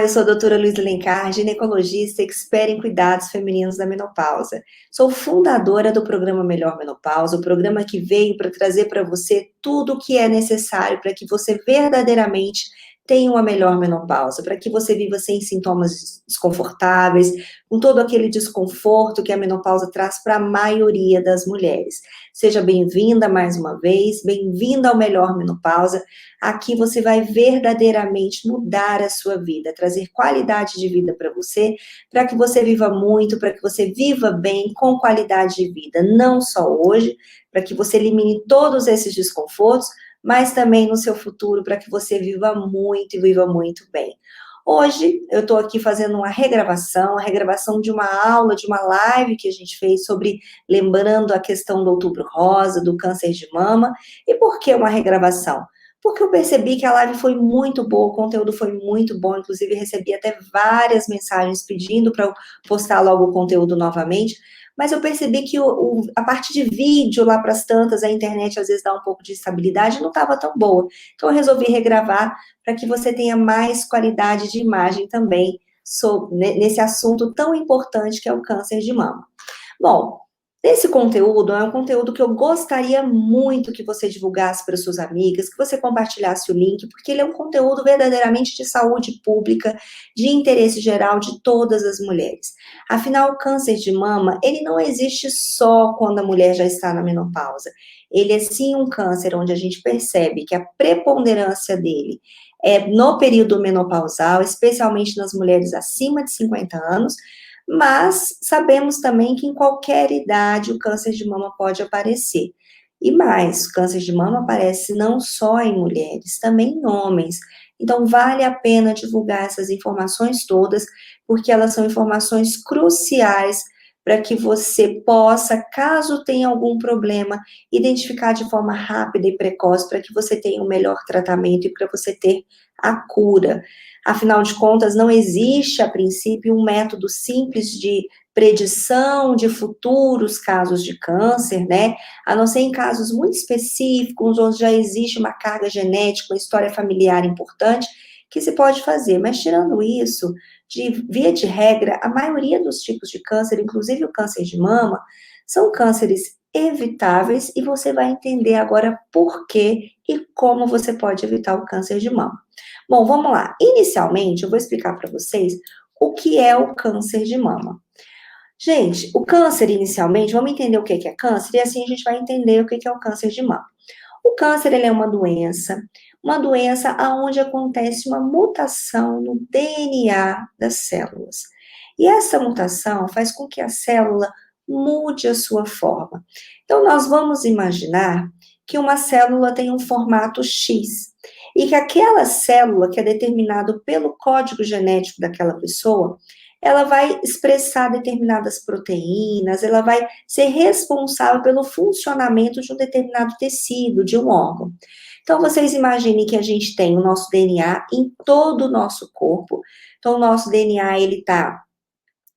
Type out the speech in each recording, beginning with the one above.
eu sou a doutora Luísa Alencar, ginecologista, expert em cuidados femininos da menopausa. Sou fundadora do programa Melhor Menopausa, o programa que veio para trazer para você tudo o que é necessário para que você verdadeiramente tenha uma melhor menopausa, para que você viva sem sintomas desconfortáveis, com todo aquele desconforto que a menopausa traz para a maioria das mulheres. Seja bem-vinda mais uma vez, bem-vinda ao Melhor Menopausa. Aqui você vai verdadeiramente mudar a sua vida, trazer qualidade de vida para que você viva muito, para que você viva bem, com qualidade de vida, não só hoje, para que você elimine todos esses desconfortos, mas também no seu futuro, para que você viva muito e viva muito bem. Hoje, eu estou aqui fazendo uma regravação de uma aula, de uma live que a gente fez sobre, lembrando a questão do Outubro Rosa, do câncer de mama. E por que uma regravação? Porque eu percebi que a live foi muito boa, o conteúdo foi muito bom, inclusive recebi até várias mensagens pedindo para eu postar logo o conteúdo novamente, mas eu percebi que a parte de vídeo lá para as tantas, a internet às vezes dá um pouco de instabilidade, não estava tão boa. Então eu resolvi regravar para que você tenha mais qualidade de imagem também nesse assunto tão importante que é o câncer de mama. Bom, esse conteúdo é um conteúdo que eu gostaria muito que você divulgasse para suas amigas, que você compartilhasse o link, porque ele é um conteúdo verdadeiramente de saúde pública, de interesse geral de todas as mulheres. Afinal, o câncer de mama, ele não existe só quando a mulher já está na menopausa. Ele é sim um câncer onde a gente percebe que a preponderância dele é no período menopausal, especialmente nas mulheres acima de 50 anos, mas sabemos também que em qualquer idade o câncer de mama pode aparecer. E mais, o câncer de mama aparece não só em mulheres, também em homens. Então, vale a pena divulgar essas informações todas, porque elas são informações cruciais para que você possa, caso tenha algum problema, identificar de forma rápida e precoce, para que você tenha um melhor tratamento e para você ter a cura. Afinal de contas, não existe, a princípio, um método simples de predição de futuros casos de câncer, né? A não ser em casos muito específicos, onde já existe uma carga genética, uma história familiar importante, que se pode fazer. Mas, tirando isso, via de regra, a maioria dos tipos de câncer, inclusive o câncer de mama, são cânceres evitáveis e você vai entender agora por quê e como você pode evitar o câncer de mama. Bom, vamos lá. Inicialmente, eu vou explicar para vocês o que é o câncer de mama. Gente, o câncer, inicialmente, vamos entender o que é câncer e assim a gente vai entender o que é o câncer de mama. O câncer, ele é uma doença onde acontece uma mutação no DNA das células. E essa mutação faz com que a célula mude a sua forma. Então, nós vamos imaginar que uma célula tem um formato X e que aquela célula, que é determinado pelo código genético daquela pessoa, ela vai expressar determinadas proteínas, ela vai ser responsável pelo funcionamento de um determinado tecido, de um órgão. Então, vocês imaginem que a gente tem o nosso DNA em todo o nosso corpo. Então, o nosso DNA, ele tá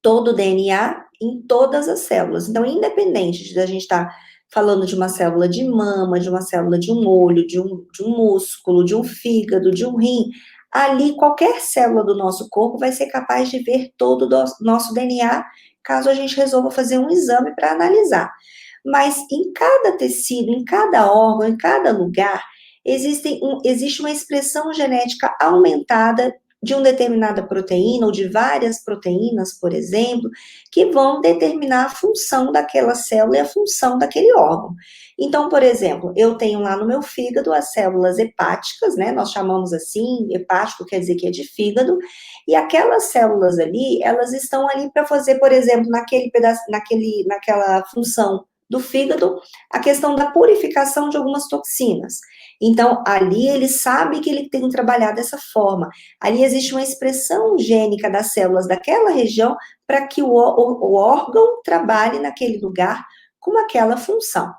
todo o DNA em todas as células. Então, independente de a gente estar falando de uma célula de mama, de uma célula de um olho, de um músculo, de um fígado, de um rim, ali qualquer célula do nosso corpo vai ser capaz de ver todo o nosso DNA, caso a gente resolva fazer um exame para analisar. Mas em cada tecido, em cada órgão, em cada lugar, existe uma expressão genética aumentada de uma determinada proteína, ou de várias proteínas, por exemplo, que vão determinar a função daquela célula e a função daquele órgão. Então, por exemplo, eu tenho lá no meu fígado as células hepáticas, né, nós chamamos assim, hepático quer dizer que é de fígado, e aquelas células ali, elas estão ali para fazer, por exemplo, naquela função do fígado, a questão da purificação de algumas toxinas. Então, ali ele sabe que ele tem que trabalhar dessa forma. Ali existe uma expressão gênica das células daquela região para que o órgão trabalhe naquele lugar com aquela função.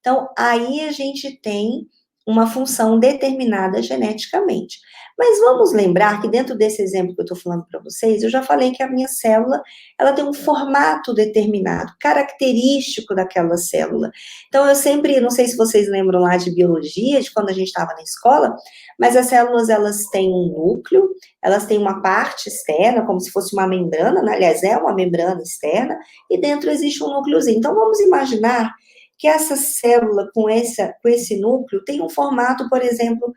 Então, aí a gente tem uma função determinada geneticamente. Mas vamos lembrar que dentro desse exemplo que eu estou falando para vocês, eu já falei que a minha célula, ela tem um formato determinado, característico daquela célula. Então, eu sempre, não sei se vocês lembram lá de biologia, de quando a gente estava na escola, mas as células, elas têm um núcleo, elas têm uma parte externa, como se fosse uma membrana, né? Aliás, é uma membrana externa, e dentro existe um núcleozinho. Então, vamos imaginar que essa célula com esse núcleo tem um formato, por exemplo,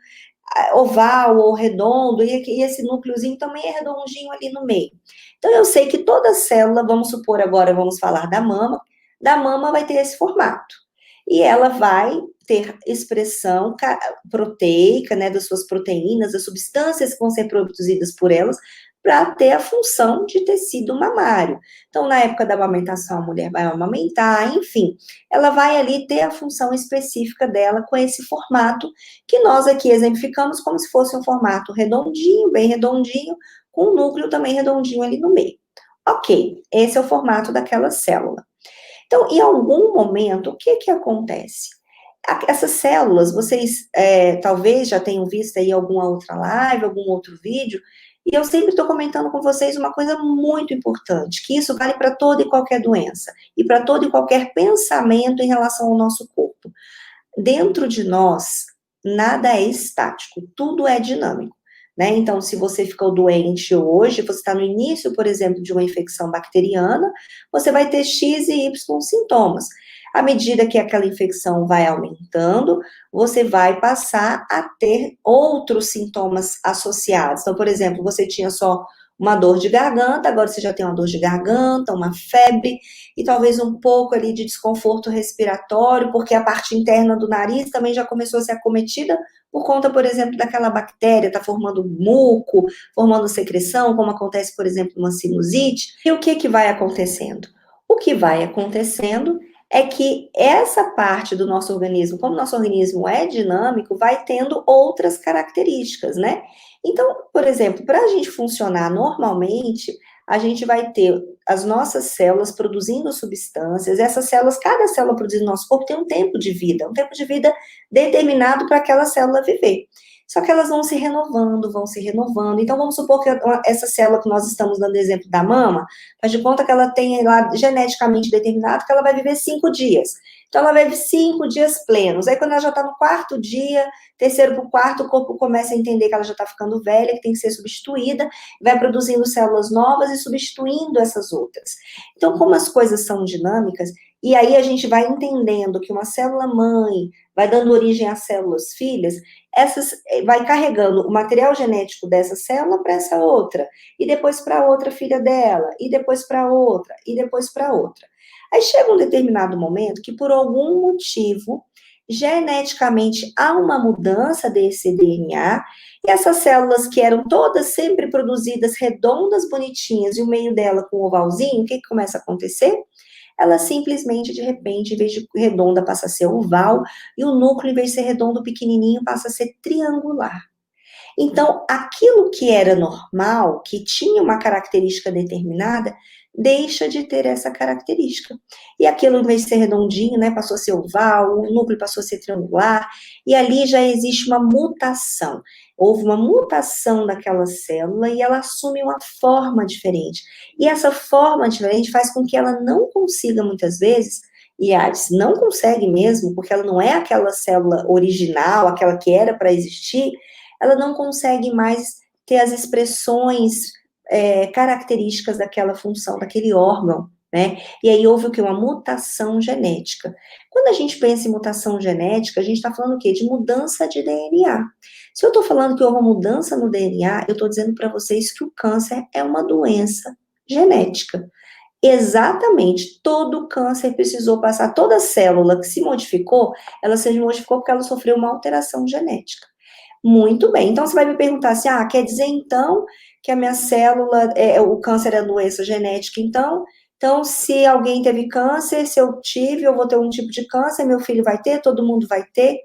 oval ou redondo, e esse núcleozinho também é redondinho ali no meio. Então, eu sei que toda célula, vamos supor agora, vamos falar da mama vai ter esse formato. E ela vai ter expressão proteica, né, das suas proteínas, das substâncias que vão ser produzidas por elas, para ter a função de tecido mamário. Então, na época da amamentação, a mulher vai amamentar, enfim, ela vai ali ter a função específica dela com esse formato que nós aqui exemplificamos como se fosse um formato redondinho, bem redondinho, com um núcleo também redondinho ali no meio. Ok, esse é o formato daquela célula. Então, em algum momento, o que acontece? Essas células, vocês talvez já tenham visto aí alguma outra live, algum outro vídeo, e eu sempre estou comentando com vocês uma coisa muito importante, que isso vale para toda e qualquer doença, e para todo e qualquer pensamento em relação ao nosso corpo. Dentro de nós, nada é estático, tudo é dinâmico. Né? Então, se você ficou doente hoje, você está no início, por exemplo, de uma infecção bacteriana, você vai ter X e Y sintomas. À medida que aquela infecção vai aumentando, você vai passar a ter outros sintomas associados. Então, por exemplo, você tinha só uma dor de garganta, agora você já tem uma dor de garganta, uma febre, e talvez um pouco ali de desconforto respiratório, porque a parte interna do nariz também já começou a ser acometida por conta, por exemplo, daquela bactéria, está formando muco, formando secreção, como acontece, por exemplo, numa sinusite. E o que vai acontecendo? O que vai acontecendo é que essa parte do nosso organismo, como nosso organismo é dinâmico, vai tendo outras características, né? Então, por exemplo, para a gente funcionar normalmente, a gente vai ter as nossas células produzindo substâncias, essas células, cada célula produzindo no nosso corpo tem um tempo de vida determinado para aquela célula viver. Só que elas vão se renovando, vão se renovando. Então, vamos supor que essa célula que nós estamos dando exemplo da mama, faz de conta que ela tem lá geneticamente determinado que ela vai viver 5 dias. Então, ela vive 5 dias plenos. Aí, quando ela já está no 4º dia, terceiro para o quarto, o corpo começa a entender que ela já está ficando velha, que tem que ser substituída, vai produzindo células novas e substituindo essas outras. Então, como as coisas são dinâmicas, e aí a gente vai entendendo que uma célula mãe vai dando origem às células filhas, essas vai carregando o material genético dessa célula para essa outra, e depois para outra filha dela, e depois para outra, e depois para outra. Aí chega um determinado momento que, por algum motivo, geneticamente há uma mudança desse DNA, e essas células que eram todas sempre produzidas redondas, bonitinhas, e o meio dela com ovalzinho, o que começa a acontecer? Ela simplesmente, de repente, em vez de redonda, passa a ser oval, e o núcleo, em vez de ser redondo, pequenininho, passa a ser triangular. Então, aquilo que era normal, que tinha uma característica determinada, deixa de ter essa característica. E aquilo, em vez de ser redondinho, né, passou a ser oval, o núcleo passou a ser triangular, e ali já existe uma mutação. Houve uma mutação daquela célula e ela assume uma forma diferente. E essa forma diferente faz com que ela não consiga, muitas vezes, e a não consegue mesmo, porque ela não é aquela célula original, aquela que era para existir, ela não consegue mais ter as expressões características daquela função, daquele órgão, né? E aí houve o quê? Uma mutação genética. Quando a gente pensa em mutação genética, a gente está falando o quê? De mudança de DNA. Se eu estou falando que houve uma mudança no DNA, eu estou dizendo para vocês que o câncer é uma doença genética. Exatamente, todo câncer precisou passar, toda célula que se modificou, ela se modificou porque ela sofreu uma alteração genética. Muito bem. Então, você vai me perguntar assim, quer dizer, então, que a minha célula, o câncer é doença genética, então, se alguém teve câncer, se eu tive, eu vou ter um tipo de câncer, meu filho vai ter, todo mundo vai ter?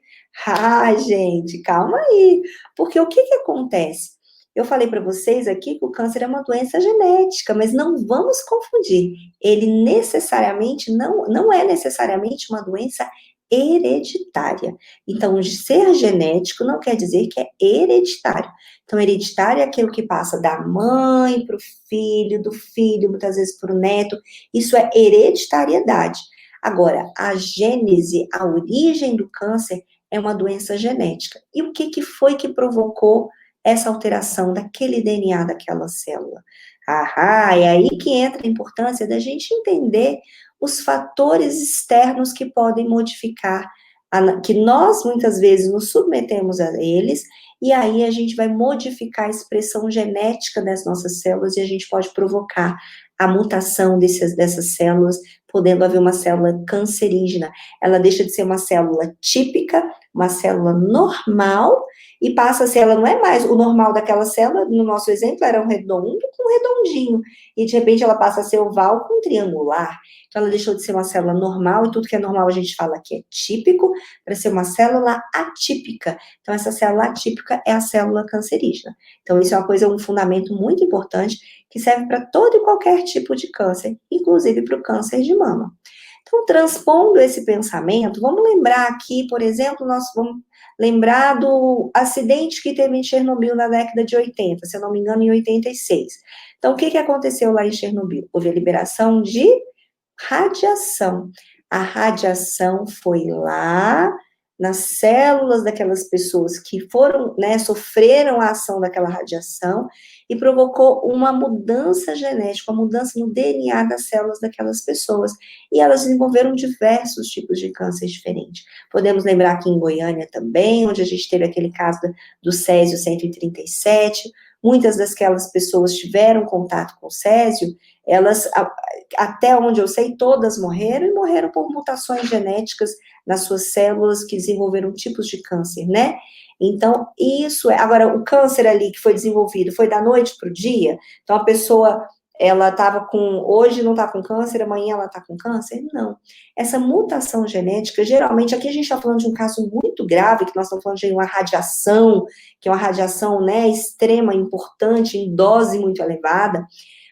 Gente, calma aí. Porque o que acontece? Eu falei para vocês aqui que o câncer é uma doença genética, mas não vamos confundir. Ele necessariamente, não é necessariamente uma doença hereditária. Então, de ser genético não quer dizer que é hereditário. Então, hereditário é aquilo que passa da mãe para o filho, do filho, muitas vezes para o neto. Isso é hereditariedade. Agora, a gênese, a origem do câncer é uma doença genética. E o que foi que provocou essa alteração daquele DNA daquela célula? É aí que entra a importância da gente entender os fatores externos que podem modificar, que nós muitas vezes nos submetemos a eles, e aí a gente vai modificar a expressão genética das nossas células e a gente pode provocar a mutação dessas células, podendo haver uma célula cancerígena. Ela deixa de ser uma célula típica, uma célula normal, e passa a ser, ela não é mais o normal daquela célula, no nosso exemplo era um redondo com um redondinho, e de repente ela passa a ser oval com um triangular. Então ela deixou de ser uma célula normal, e tudo que é normal a gente fala que é típico, para ser uma célula atípica. Então essa célula atípica é a célula cancerígena. Então isso é uma coisa, um fundamento muito importante, que serve para todo e qualquer tipo de câncer, inclusive para o câncer de mama. Então, transpondo esse pensamento, vamos lembrar aqui, por exemplo, nós vamos lembrar do acidente que teve em Chernobyl na década de 80, se eu não me engano, em 86. Então, o que aconteceu lá em Chernobyl? Houve a liberação de radiação. A radiação foi lá nas células daquelas pessoas que foram, né, sofreram a ação daquela radiação e provocou uma mudança genética, uma mudança no DNA das células daquelas pessoas. E elas desenvolveram diversos tipos de câncer diferentes. Podemos lembrar aqui em Goiânia também, onde a gente teve aquele caso do Césio 137. Muitas daquelas pessoas tiveram contato com o Césio, elas, até onde eu sei, todas morreram, e morreram por mutações genéticas nas suas células que desenvolveram tipos de câncer, né? Então, isso é... Agora, o câncer ali que foi desenvolvido foi da noite para o dia? Então, a pessoa, ela estava com... Hoje não está com câncer, amanhã ela está com câncer? Não. Essa mutação genética, geralmente, aqui a gente está falando de um caso muito grave, que nós estamos falando de uma radiação, que é uma radiação, né, extrema, importante, em dose muito elevada,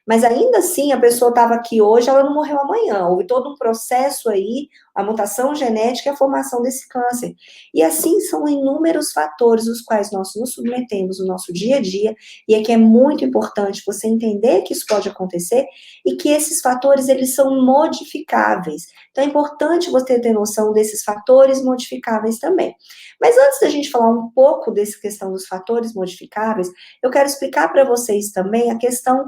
mas ainda assim, a pessoa estava aqui hoje, ela não morreu amanhã. Houve todo um processo aí, a mutação genética e a formação desse câncer. E assim são inúmeros fatores os quais nós nos submetemos no nosso dia a dia, e é que é muito importante você entender que isso pode acontecer e que esses fatores, eles são modificáveis. Então, é importante você ter noção desses fatores modificáveis também. Mas antes da gente falar um pouco dessa questão dos fatores modificáveis, eu quero explicar para vocês também a questão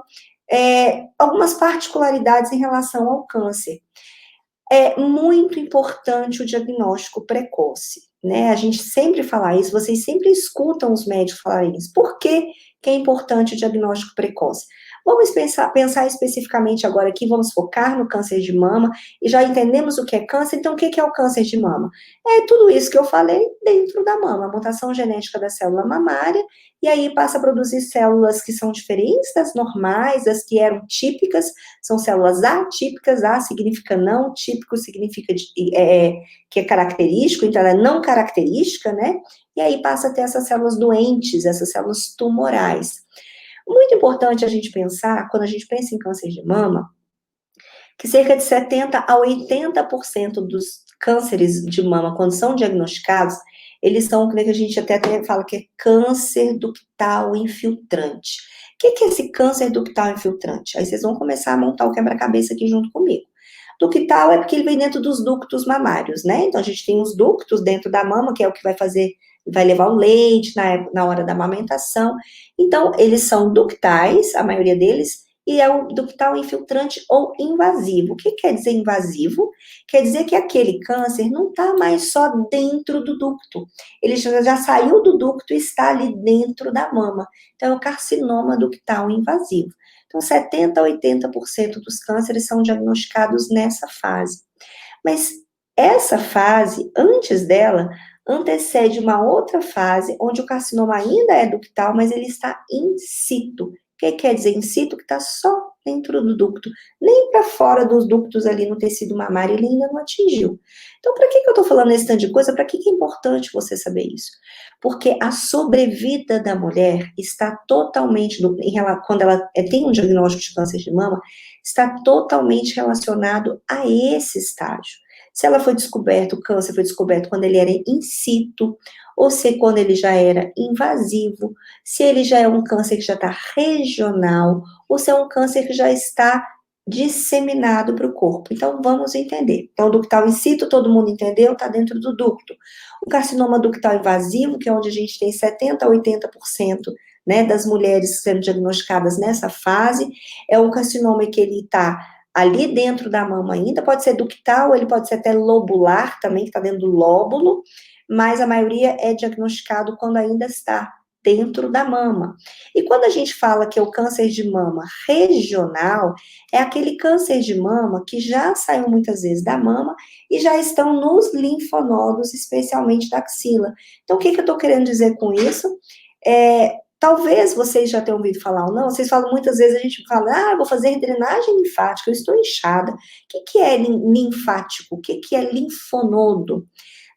algumas particularidades em relação ao câncer. É muito importante o diagnóstico precoce, né? A gente sempre fala isso, vocês sempre escutam os médicos falarem isso. Por que é importante o diagnóstico precoce? Vamos pensar especificamente agora aqui, vamos focar no câncer de mama, e já entendemos o que é câncer, então o que é o câncer de mama? É tudo isso que eu falei dentro da mama, a mutação genética da célula mamária, e aí passa a produzir células que são diferentes das normais, das que eram típicas, são células atípicas, A significa não, típico significa que é característico, então ela é não característica, né? E aí passa a ter essas células doentes, essas células tumorais. Muito importante a gente pensar, quando a gente pensa em câncer de mama, que cerca de 70 a 80% dos cânceres de mama, quando são diagnosticados, eles são o que a gente até fala que é câncer ductal infiltrante. O que é esse câncer ductal infiltrante? Aí vocês vão começar a montar o quebra-cabeça aqui junto comigo. Ductal é porque ele vem dentro dos ductos mamários, né? Então a gente tem os ductos dentro da mama, que é o que vai levar o leite na hora da amamentação. Então, eles são ductais, a maioria deles, e é o ductal infiltrante ou invasivo. O que quer dizer invasivo? Quer dizer que aquele câncer não está mais só dentro do ducto. Ele já saiu do ducto e está ali dentro da mama. Então, é o carcinoma ductal invasivo. Então, 70% a 80% dos cânceres são diagnosticados nessa fase. Mas essa fase, antes dela, antecede uma outra fase, onde o carcinoma ainda é ductal, mas ele está in situ. O que quer dizer in situ? Que está só dentro do ducto, nem para fora dos ductos ali no tecido mamário, ele ainda não atingiu. Então, para que eu estou falando esse tanto de coisa? Para que é importante você saber isso? Porque a sobrevida da mulher está totalmente, quando ela tem um diagnóstico de câncer de mama, está totalmente relacionado a esse estágio. se ela foi descoberta, o câncer foi descoberto quando ele era in situ, ou se quando ele já era invasivo, se ele já é um câncer que já está regional, ou se é um câncer que já está disseminado para o corpo. Então, vamos entender. Então, o ductal in situ, todo mundo entendeu, está dentro do ducto. O carcinoma ductal invasivo, que é onde a gente tem 70% a 80%, né, das mulheres sendo diagnosticadas nessa fase, é um carcinoma que ele está ali dentro da mama ainda, pode ser ductal, ele pode ser até lobular também, que está dentro do lóbulo, mas a maioria é diagnosticado quando ainda está dentro da mama. E quando a gente fala que é o câncer de mama regional, é aquele câncer de mama que já saiu muitas vezes da mama e já estão nos linfonodos, especialmente da axila. Então, o que eu estou querendo dizer com isso? Talvez vocês já tenham ouvido falar ou não, vocês falam muitas vezes, a gente fala, vou fazer drenagem linfática, eu estou inchada. O que é linfático? O que é linfonodo?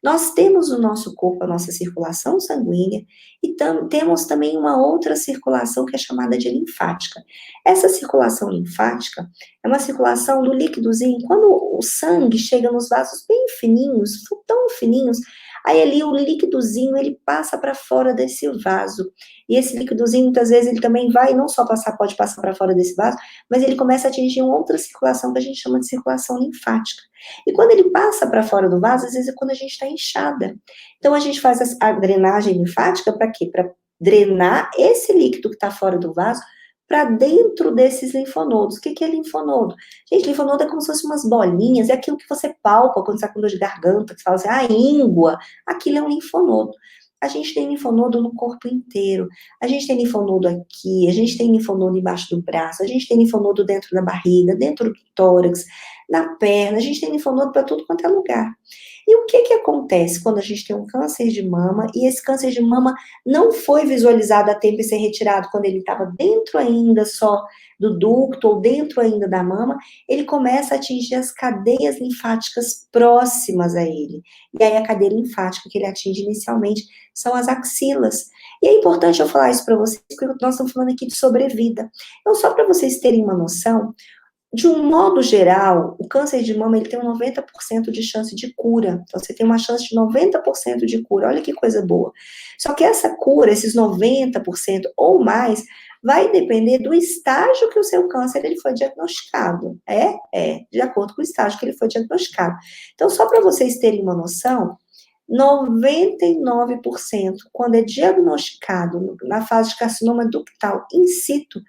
Nós temos no nosso corpo a nossa circulação sanguínea e temos também uma outra circulação que é chamada de linfática. Essa circulação linfática é uma circulação do líquidozinho, quando o sangue chega nos vasos bem fininhos, tão fininhos, aí ali o líquidozinho ele passa para fora desse vaso. E esse líquidozinho, muitas vezes, ele também vai, não só pode passar para fora desse vaso, mas ele começa a atingir uma outra circulação que a gente chama de circulação linfática. E quando ele passa para fora do vaso, às vezes é quando a gente está inchada. Então, a gente faz a drenagem linfática para quê? Para drenar esse líquido que está fora do vaso para dentro desses linfonodos. O que é linfonodo? Gente, linfonodo é como se fossem umas bolinhas, é aquilo que você palpa quando você está com dor de garganta, que você fala assim, íngua, aquilo é um linfonodo. A gente tem linfonodo no corpo inteiro. A gente tem linfonodo aqui, a gente tem linfonodo embaixo do braço, a gente tem linfonodo dentro da barriga, dentro do tórax, na perna, a gente tem linfonodo para tudo quanto é lugar. E o que acontece quando a gente tem um câncer de mama e esse câncer de mama não foi visualizado a tempo e ser retirado quando ele estava dentro ainda só do ducto ou dentro ainda da mama, ele começa a atingir as cadeias linfáticas próximas a ele. E aí a cadeia linfática que ele atinge inicialmente são as axilas. E é importante eu falar isso para vocês, porque nós estamos falando aqui de sobrevida. Então, só para vocês terem uma noção, de um modo geral, o câncer de mama ele tem um 90% de chance de cura. Então, você tem uma chance de 90% de cura. Olha que coisa boa. Só que essa cura, esses 90% ou mais, vai depender do estágio que o seu câncer ele foi diagnosticado. De acordo com o estágio que ele foi diagnosticado. Então, só para vocês terem uma noção, 99%, quando é diagnosticado na fase de carcinoma ductal in situ,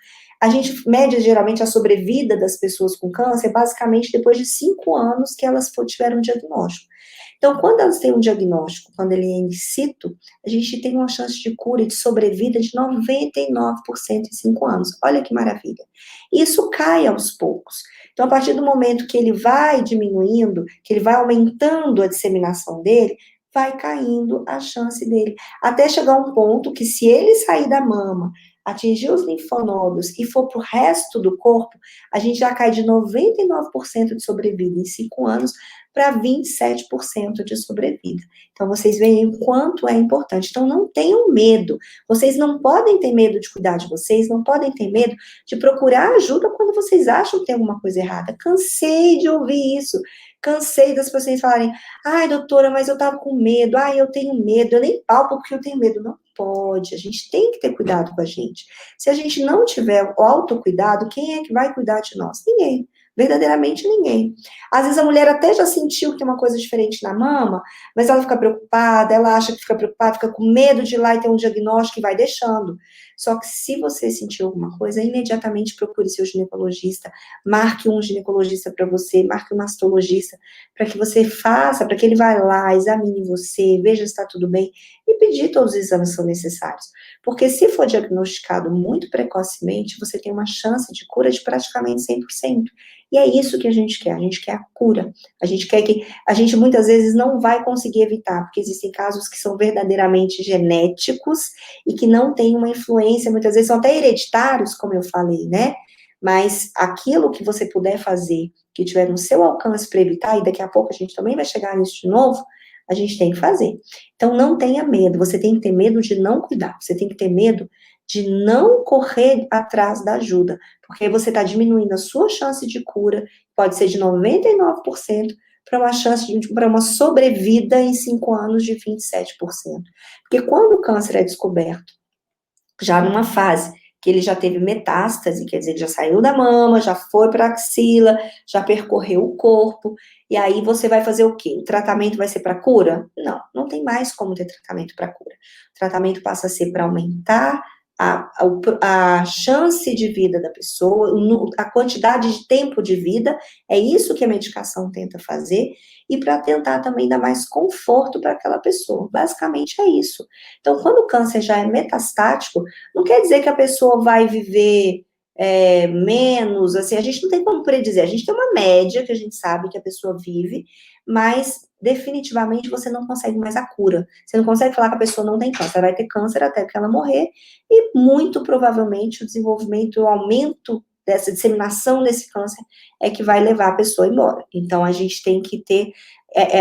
a gente mede geralmente a sobrevida das pessoas com câncer, basicamente depois de 5 anos que elas tiveram um diagnóstico. Então, quando elas têm um diagnóstico, quando ele é in situ, a gente tem uma chance de cura e de sobrevida de 99% em 5 anos. Olha que maravilha. Isso cai aos poucos. Então, a partir do momento que ele vai diminuindo, que ele vai aumentando a disseminação dele, vai caindo a chance dele. Até chegar um ponto que, se ele sair da mama, atingir os linfonodos e for para o resto do corpo, a gente já cai de 99% de sobrevida em 5 anos para 27% de sobrevida. Então, vocês veem o quanto é importante. Então, não tenham medo. Vocês não podem ter medo de cuidar de vocês, não podem ter medo de procurar ajuda quando vocês acham que tem alguma coisa errada. Cansei de ouvir isso. Cansei das pessoas falarem, ai, doutora, mas eu tava com medo, ai, eu tenho medo, eu nem palpo porque eu tenho medo. Não pode, a gente tem que ter cuidado com a gente. Se a gente não tiver o autocuidado, quem é que vai cuidar de nós? Ninguém. Verdadeiramente ninguém. Às vezes a mulher até já sentiu que tem uma coisa diferente na mama, mas ela fica preocupada, ela acha que fica preocupada, fica com medo de ir lá e ter um diagnóstico e vai deixando. Só que se você sentir alguma coisa, imediatamente procure seu ginecologista, marque um ginecologista para você, marque um mastologista, para que você faça, para que ele vá lá, examine você, veja se está tudo bem e pedir todos os exames que são necessários. Porque se for diagnosticado muito precocemente, você tem uma chance de cura de praticamente 100%. E é isso que a gente quer a cura. A gente quer que, a gente muitas vezes não vai conseguir evitar, porque existem casos que são verdadeiramente genéticos e que não têm uma influência, muitas vezes são até hereditários, como eu falei, né? Mas aquilo que você puder fazer, que tiver no seu alcance para evitar, e daqui a pouco a gente também vai chegar nisso de novo, a gente tem que fazer. Então, não tenha medo, você tem que ter medo de não cuidar, você tem que ter medo de não correr atrás da ajuda, porque você está diminuindo a sua chance de cura, pode ser de 99% para uma chance para uma sobrevida em 5 anos de 27%. Porque quando o câncer é descoberto, já numa fase que ele já teve metástase, quer dizer, ele já saiu da mama, já foi para a axila, já percorreu o corpo, e aí você vai fazer o quê? O tratamento vai ser para cura? Não, não tem mais como ter tratamento para cura. O tratamento passa a ser para aumentar a chance de vida da pessoa, a quantidade de tempo de vida, é isso que a medicação tenta fazer, e para tentar também dar mais conforto para aquela pessoa. Basicamente é isso. Então, quando o câncer já é metastático, não quer dizer que a pessoa vai viver menos, assim, a gente não tem como predizer, a gente tem uma média que a gente sabe que a pessoa vive, mas definitivamente você não consegue mais a cura. Você não consegue falar que a pessoa não tem câncer, ela vai ter câncer até que ela morrer, e muito provavelmente o desenvolvimento, o aumento dessa disseminação desse câncer é que vai levar a pessoa embora. Então, a gente tem que ter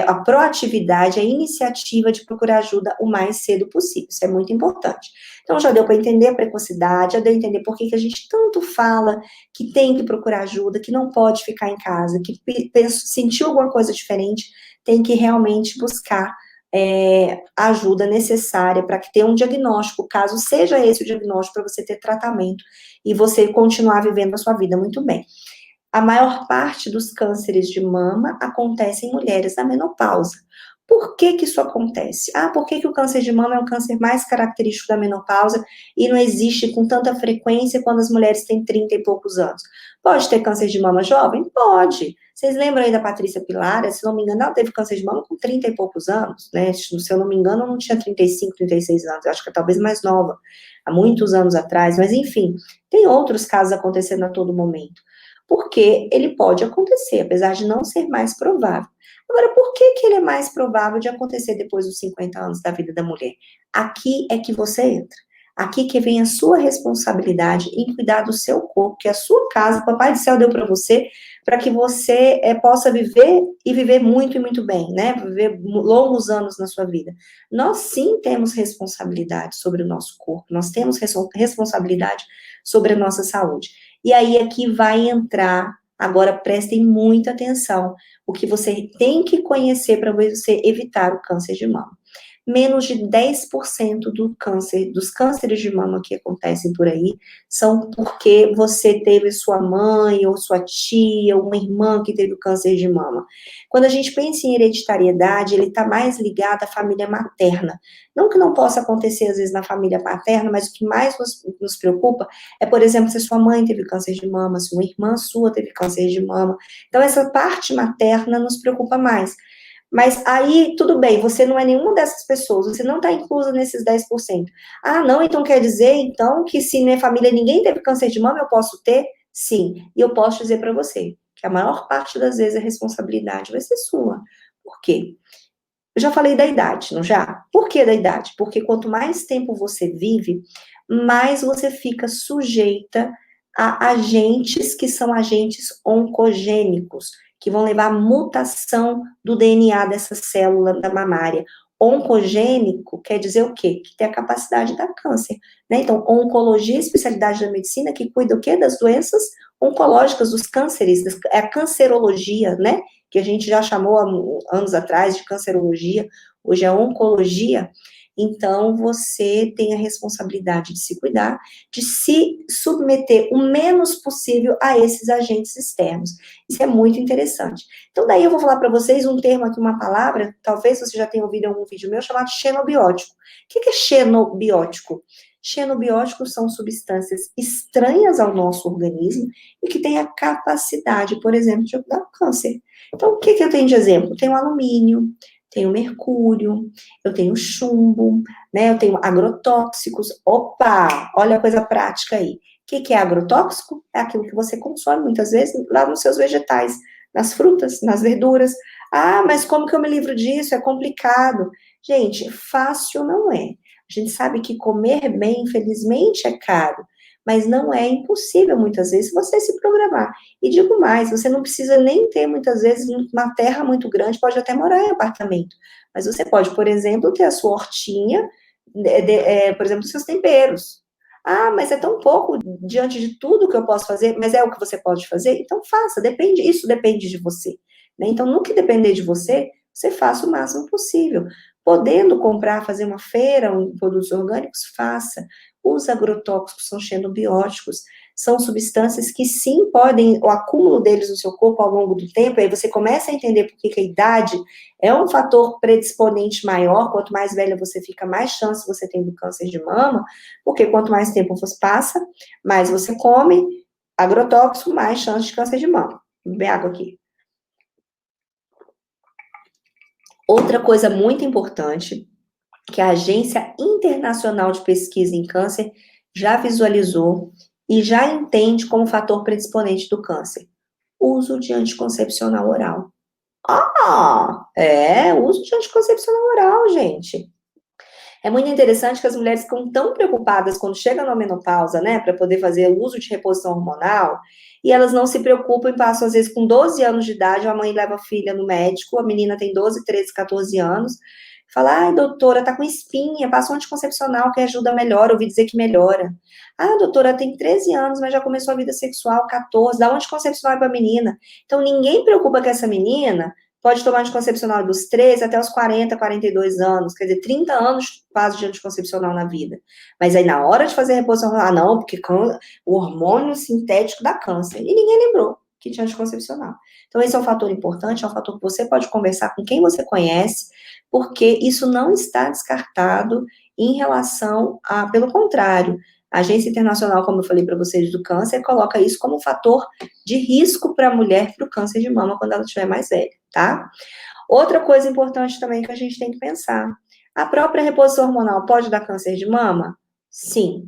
a proatividade, a iniciativa de procurar ajuda o mais cedo possível, isso é muito importante. Então, já deu para entender a precocidade, já deu para entender por que a gente tanto fala que tem que procurar ajuda, que não pode ficar em casa, que sentiu alguma coisa diferente, tem que realmente buscar a ajuda necessária para que tenha um diagnóstico, caso seja esse o diagnóstico, para você ter tratamento e você continuar vivendo a sua vida muito bem. A maior parte dos cânceres de mama acontece em mulheres na menopausa. Por que que isso acontece? Por que que o câncer de mama é o câncer mais característico da menopausa e não existe com tanta frequência quando as mulheres têm 30 e poucos anos? Pode ter câncer de mama jovem? Pode. Vocês lembram aí da Patrícia Pilar? Se não me engano, ela teve câncer de mama com 30 e poucos anos, né? Se eu não me engano, não tinha 35, 36 anos. Eu acho que é talvez mais nova, há muitos anos atrás. Mas, enfim, tem outros casos acontecendo a todo momento. Porque ele pode acontecer, apesar de não ser mais provável. Agora, por que que ele é mais provável de acontecer depois dos 50 anos da vida da mulher? Aqui é que você entra. Aqui que vem a sua responsabilidade em cuidar do seu corpo, que é a sua casa, o Papai do Céu deu para você, para que você possa viver e viver muito e muito bem, né? Viver longos anos na sua vida. Nós sim temos responsabilidade sobre o nosso corpo, nós temos responsabilidade sobre a nossa saúde. E aí aqui vai entrar, agora prestem muita atenção, o que você tem que conhecer para você evitar o câncer de mama. Menos de 10% dos cânceres de mama que acontecem por aí são porque você teve sua mãe, ou sua tia, ou uma irmã que teve o câncer de mama. Quando a gente pensa em hereditariedade, ele está mais ligado à família materna. Não que não possa acontecer, às vezes, na família paterna, mas o que mais nos preocupa é, por exemplo, se sua mãe teve câncer de mama, se uma irmã sua teve câncer de mama. Então, essa parte materna nos preocupa mais. Mas aí, tudo bem, você não é nenhuma dessas pessoas, você não está inclusa nesses 10%. Não, então quer dizer, então, que se minha família ninguém teve câncer de mama, eu posso ter? Sim, e eu posso dizer para você que a maior parte das vezes a responsabilidade vai ser sua. Por quê? Eu já falei da idade, não já? Por que da idade? Porque quanto mais tempo você vive, mais você fica sujeita a agentes que são agentes oncogênicos, que vão levar à mutação do DNA dessa célula da mamária. Oncogênico quer dizer o quê? Que tem a capacidade de dar câncer, né? Então, oncologia é a especialidade da medicina que cuida o quê? Das doenças oncológicas, dos cânceres, é a cancerologia, né? Que a gente já chamou há anos atrás de cancerologia, hoje é oncologia. Então, você tem a responsabilidade de se cuidar, de se submeter o menos possível a esses agentes externos. Isso é muito interessante. Então, daí eu vou falar para vocês um termo aqui, uma palavra, talvez você já tenha ouvido em algum vídeo meu, chamado xenobiótico. O que é xenobiótico? Xenobióticos são substâncias estranhas ao nosso organismo e que têm a capacidade, por exemplo, de dar câncer. Então, o que eu tenho de exemplo? Tenho alumínio, tenho mercúrio, eu tenho chumbo, né? Eu tenho agrotóxicos. Opa, olha a coisa prática aí. O que é agrotóxico? É aquilo que você consome muitas vezes lá nos seus vegetais, nas frutas, nas verduras. Mas como que eu me livro disso? É complicado. Gente, fácil não é. A gente sabe que comer bem, infelizmente, é caro, mas não é impossível, muitas vezes, você se programar. E digo mais, você não precisa nem ter, muitas vezes, uma terra muito grande, pode até morar em apartamento, mas você pode, por exemplo, ter a sua hortinha, por exemplo, os seus temperos. Mas é tão pouco diante de tudo que eu posso fazer, mas é o que você pode fazer? Então faça, isso depende de você. né? Então, no que depender de você, você faça o máximo possível. Podendo comprar, fazer uma feira, produtos orgânicos, faça. Os agrotóxicos são xenobióticos, são substâncias que sim podem, o acúmulo deles no seu corpo ao longo do tempo, aí você começa a entender por que a idade é um fator predisponente maior, quanto mais velha você fica, mais chance você tem do câncer de mama, porque quanto mais tempo você passa, mais você come agrotóxico, mais chance de câncer de mama. Vou beber água aqui. Outra coisa muito importante, que a Agência Internacional de Pesquisa em Câncer já visualizou e já entende como fator predisponente do câncer: uso de anticoncepcional oral. Uso de anticoncepcional oral, gente. É muito interessante que as mulheres ficam tão preocupadas quando chegam na menopausa, né, para poder fazer o uso de reposição hormonal, e elas não se preocupam e passam, às vezes, com 12 anos de idade, a mãe leva a filha no médico, a menina tem 12, 13, 14 anos, fala, ai, doutora, tá com espinha, passa um anticoncepcional que ajuda, melhora, ouvi dizer que melhora. Ah, doutora, tem 13 anos, mas já começou a vida sexual, 14, dá um anticoncepcional pra menina. Então, ninguém preocupa com essa menina pode tomar anticoncepcional dos 13 até os 40, 42 anos, quer dizer, 30 anos quase de anticoncepcional na vida. Mas aí, na hora de fazer a reposição, não, porque o hormônio sintético dá câncer. E ninguém lembrou que tinha anticoncepcional. Então, esse é um fator importante, é um fator que você pode conversar com quem você conhece, porque isso não está descartado em relação a, pelo contrário, a Agência Internacional, como eu falei para vocês, do câncer, coloca isso como fator de risco para a mulher para o câncer de mama quando ela estiver mais velha, tá? Outra coisa importante também que a gente tem que pensar, a própria reposição hormonal pode dar câncer de mama? Sim.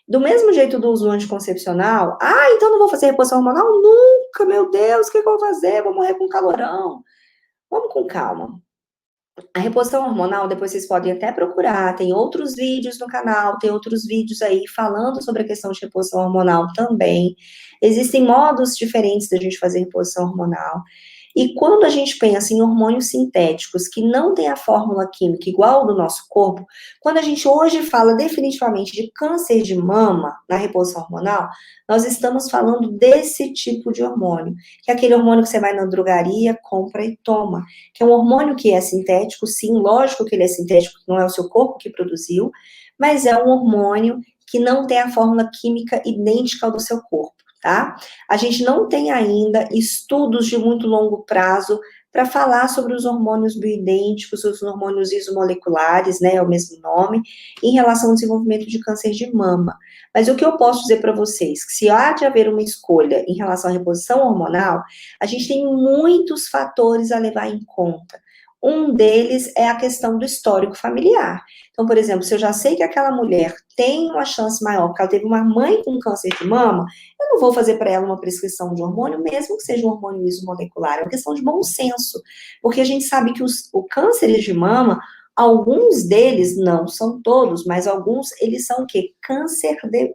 Do mesmo jeito do uso anticoncepcional, então não vou fazer reposição hormonal? Nunca, meu Deus, o que eu vou fazer? Vou morrer com calorão. Vamos com calma. A reposição hormonal, depois vocês podem até procurar, tem outros vídeos no canal, tem outros vídeos aí falando sobre a questão de reposição hormonal também. Existem modos diferentes da gente fazer reposição hormonal. E quando a gente pensa em hormônios sintéticos que não têm a fórmula química igual ao do nosso corpo, quando a gente hoje fala definitivamente de câncer de mama na reposição hormonal, nós estamos falando desse tipo de hormônio, que é aquele hormônio que você vai na drogaria, compra e toma, que é um hormônio que é sintético, sim, lógico que ele é sintético, não é o seu corpo que produziu, mas é um hormônio que não tem a fórmula química idêntica ao do seu corpo. Tá? A gente não tem ainda estudos de muito longo prazo para falar sobre os hormônios bioidênticos, os hormônios isomoleculares, né, é o mesmo nome, em relação ao desenvolvimento de câncer de mama. Mas o que eu posso dizer para vocês, que se há de haver uma escolha em relação à reposição hormonal, a gente tem muitos fatores a levar em conta. Um deles é a questão do histórico familiar. Então, por exemplo, se eu já sei que aquela mulher tem uma chance maior, porque ela teve uma mãe com câncer de mama, eu não vou fazer para ela uma prescrição de hormônio, mesmo que seja um hormônio isomolecular. É uma questão de bom senso, porque a gente sabe que o câncer de mama, alguns deles, não são todos, mas alguns, eles são o quê?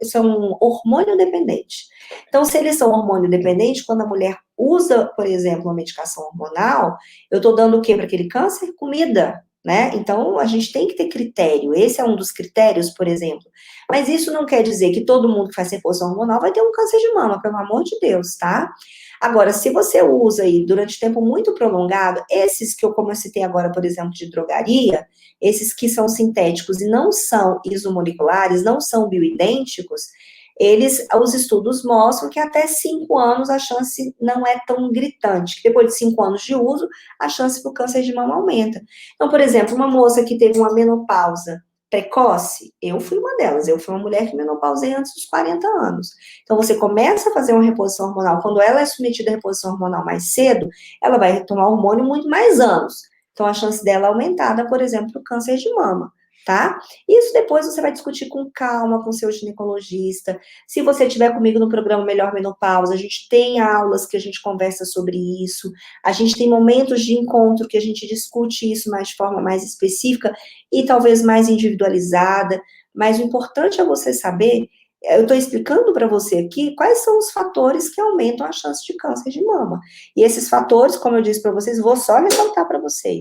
São hormônio dependente. Então, se eles são hormônio dependente, quando a mulher usa, por exemplo, uma medicação hormonal, eu estou dando o quê para aquele câncer? Comida, né? Então, a gente tem que ter critério. Esse é um dos critérios, por exemplo. Mas isso não quer dizer que todo mundo que faz reposição hormonal vai ter um câncer de mama, pelo amor de Deus, tá? Agora, se você usa aí durante tempo muito prolongado, esses que eu, como eu citei agora, por exemplo, de drogaria, esses que são sintéticos e não são isomoleculares, não são bioidênticos, os estudos mostram que até 5 anos a chance não é tão gritante, que depois de 5 anos de uso, a chance para o câncer de mama aumenta. Então, por exemplo, uma moça que teve uma menopausa precoce, eu fui uma delas, eu fui uma mulher que menopausei antes dos 40 anos. Então, você começa a fazer uma reposição hormonal, quando ela é submetida à reposição hormonal mais cedo, ela vai retomar hormônio muito mais anos. Então, a chance dela é aumentada, por exemplo, o câncer de mama, tá? Isso depois você vai discutir com calma com seu ginecologista. Se você estiver comigo no programa Melhor Menopausa, a gente tem aulas que a gente conversa sobre isso, a gente tem momentos de encontro que a gente discute isso mais de forma mais específica e talvez mais individualizada, mas o importante é você saber, eu estou explicando para você aqui quais são os fatores que aumentam a chance de câncer de mama. E esses fatores, como eu disse para vocês, vou só ressaltar para vocês.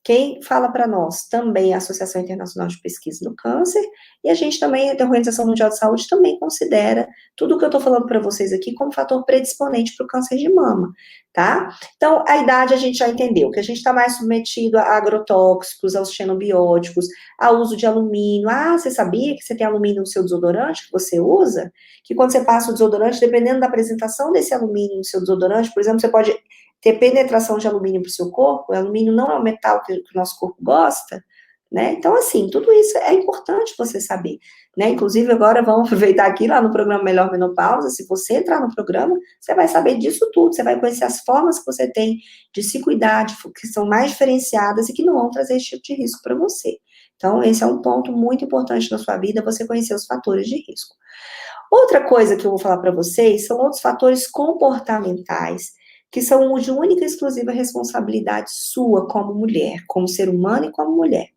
Quem fala para nós também é a Associação Internacional de Pesquisa do Câncer, e a gente também, a Organização Mundial de Saúde, também considera tudo o que eu estou falando para vocês aqui como fator predisponente para o câncer de mama, tá? Então, a idade a gente já entendeu, que a gente está mais submetido a agrotóxicos, aos xenobióticos, ao uso de alumínio. Ah, você sabia que você tem alumínio no seu desodorante que você usa? Que quando você passa o desodorante, dependendo da apresentação desse alumínio no seu desodorante, por exemplo, você pode ter penetração de alumínio para o seu corpo. O alumínio não é um metal que o nosso corpo gosta, né? Então, assim, tudo isso é importante você saber, né? Inclusive, agora vamos aproveitar aqui lá no programa Melhor Menopausa. Se você entrar no programa, você vai saber disso tudo, você vai conhecer as formas que você tem de se cuidar, que são mais diferenciadas e que não vão trazer esse tipo de risco para você. Então, esse é um ponto muito importante na sua vida, você conhecer os fatores de risco. Outra coisa que eu vou falar para vocês são outros fatores comportamentais, que são de única e exclusiva responsabilidade sua como mulher, como ser humano e como mulher.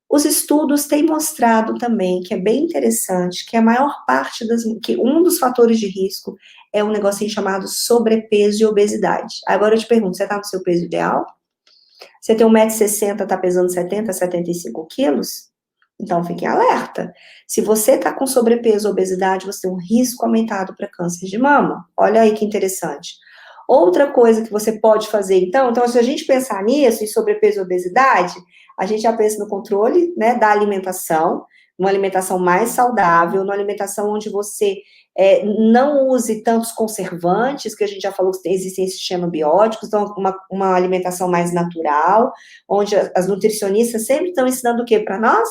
Os estudos têm mostrado também, que é bem interessante, que a maior parte que um dos fatores de risco é um negocinho chamado sobrepeso e obesidade. Agora eu te pergunto, você está no seu peso ideal? Você tem 1,60 m, está pesando 70, 75 quilos? Então, fique alerta. Se você está com sobrepeso ou obesidade, você tem um risco aumentado para câncer de mama. Olha aí que interessante. Outra coisa que você pode fazer, então, se a gente pensar nisso, em sobrepeso e obesidade, a gente já pensa no controle, né, da alimentação, uma alimentação mais saudável, uma alimentação onde você não use tantos conservantes, que a gente já falou que existem esses xenobióticos, então uma alimentação mais natural, onde as nutricionistas sempre estão ensinando o que para nós?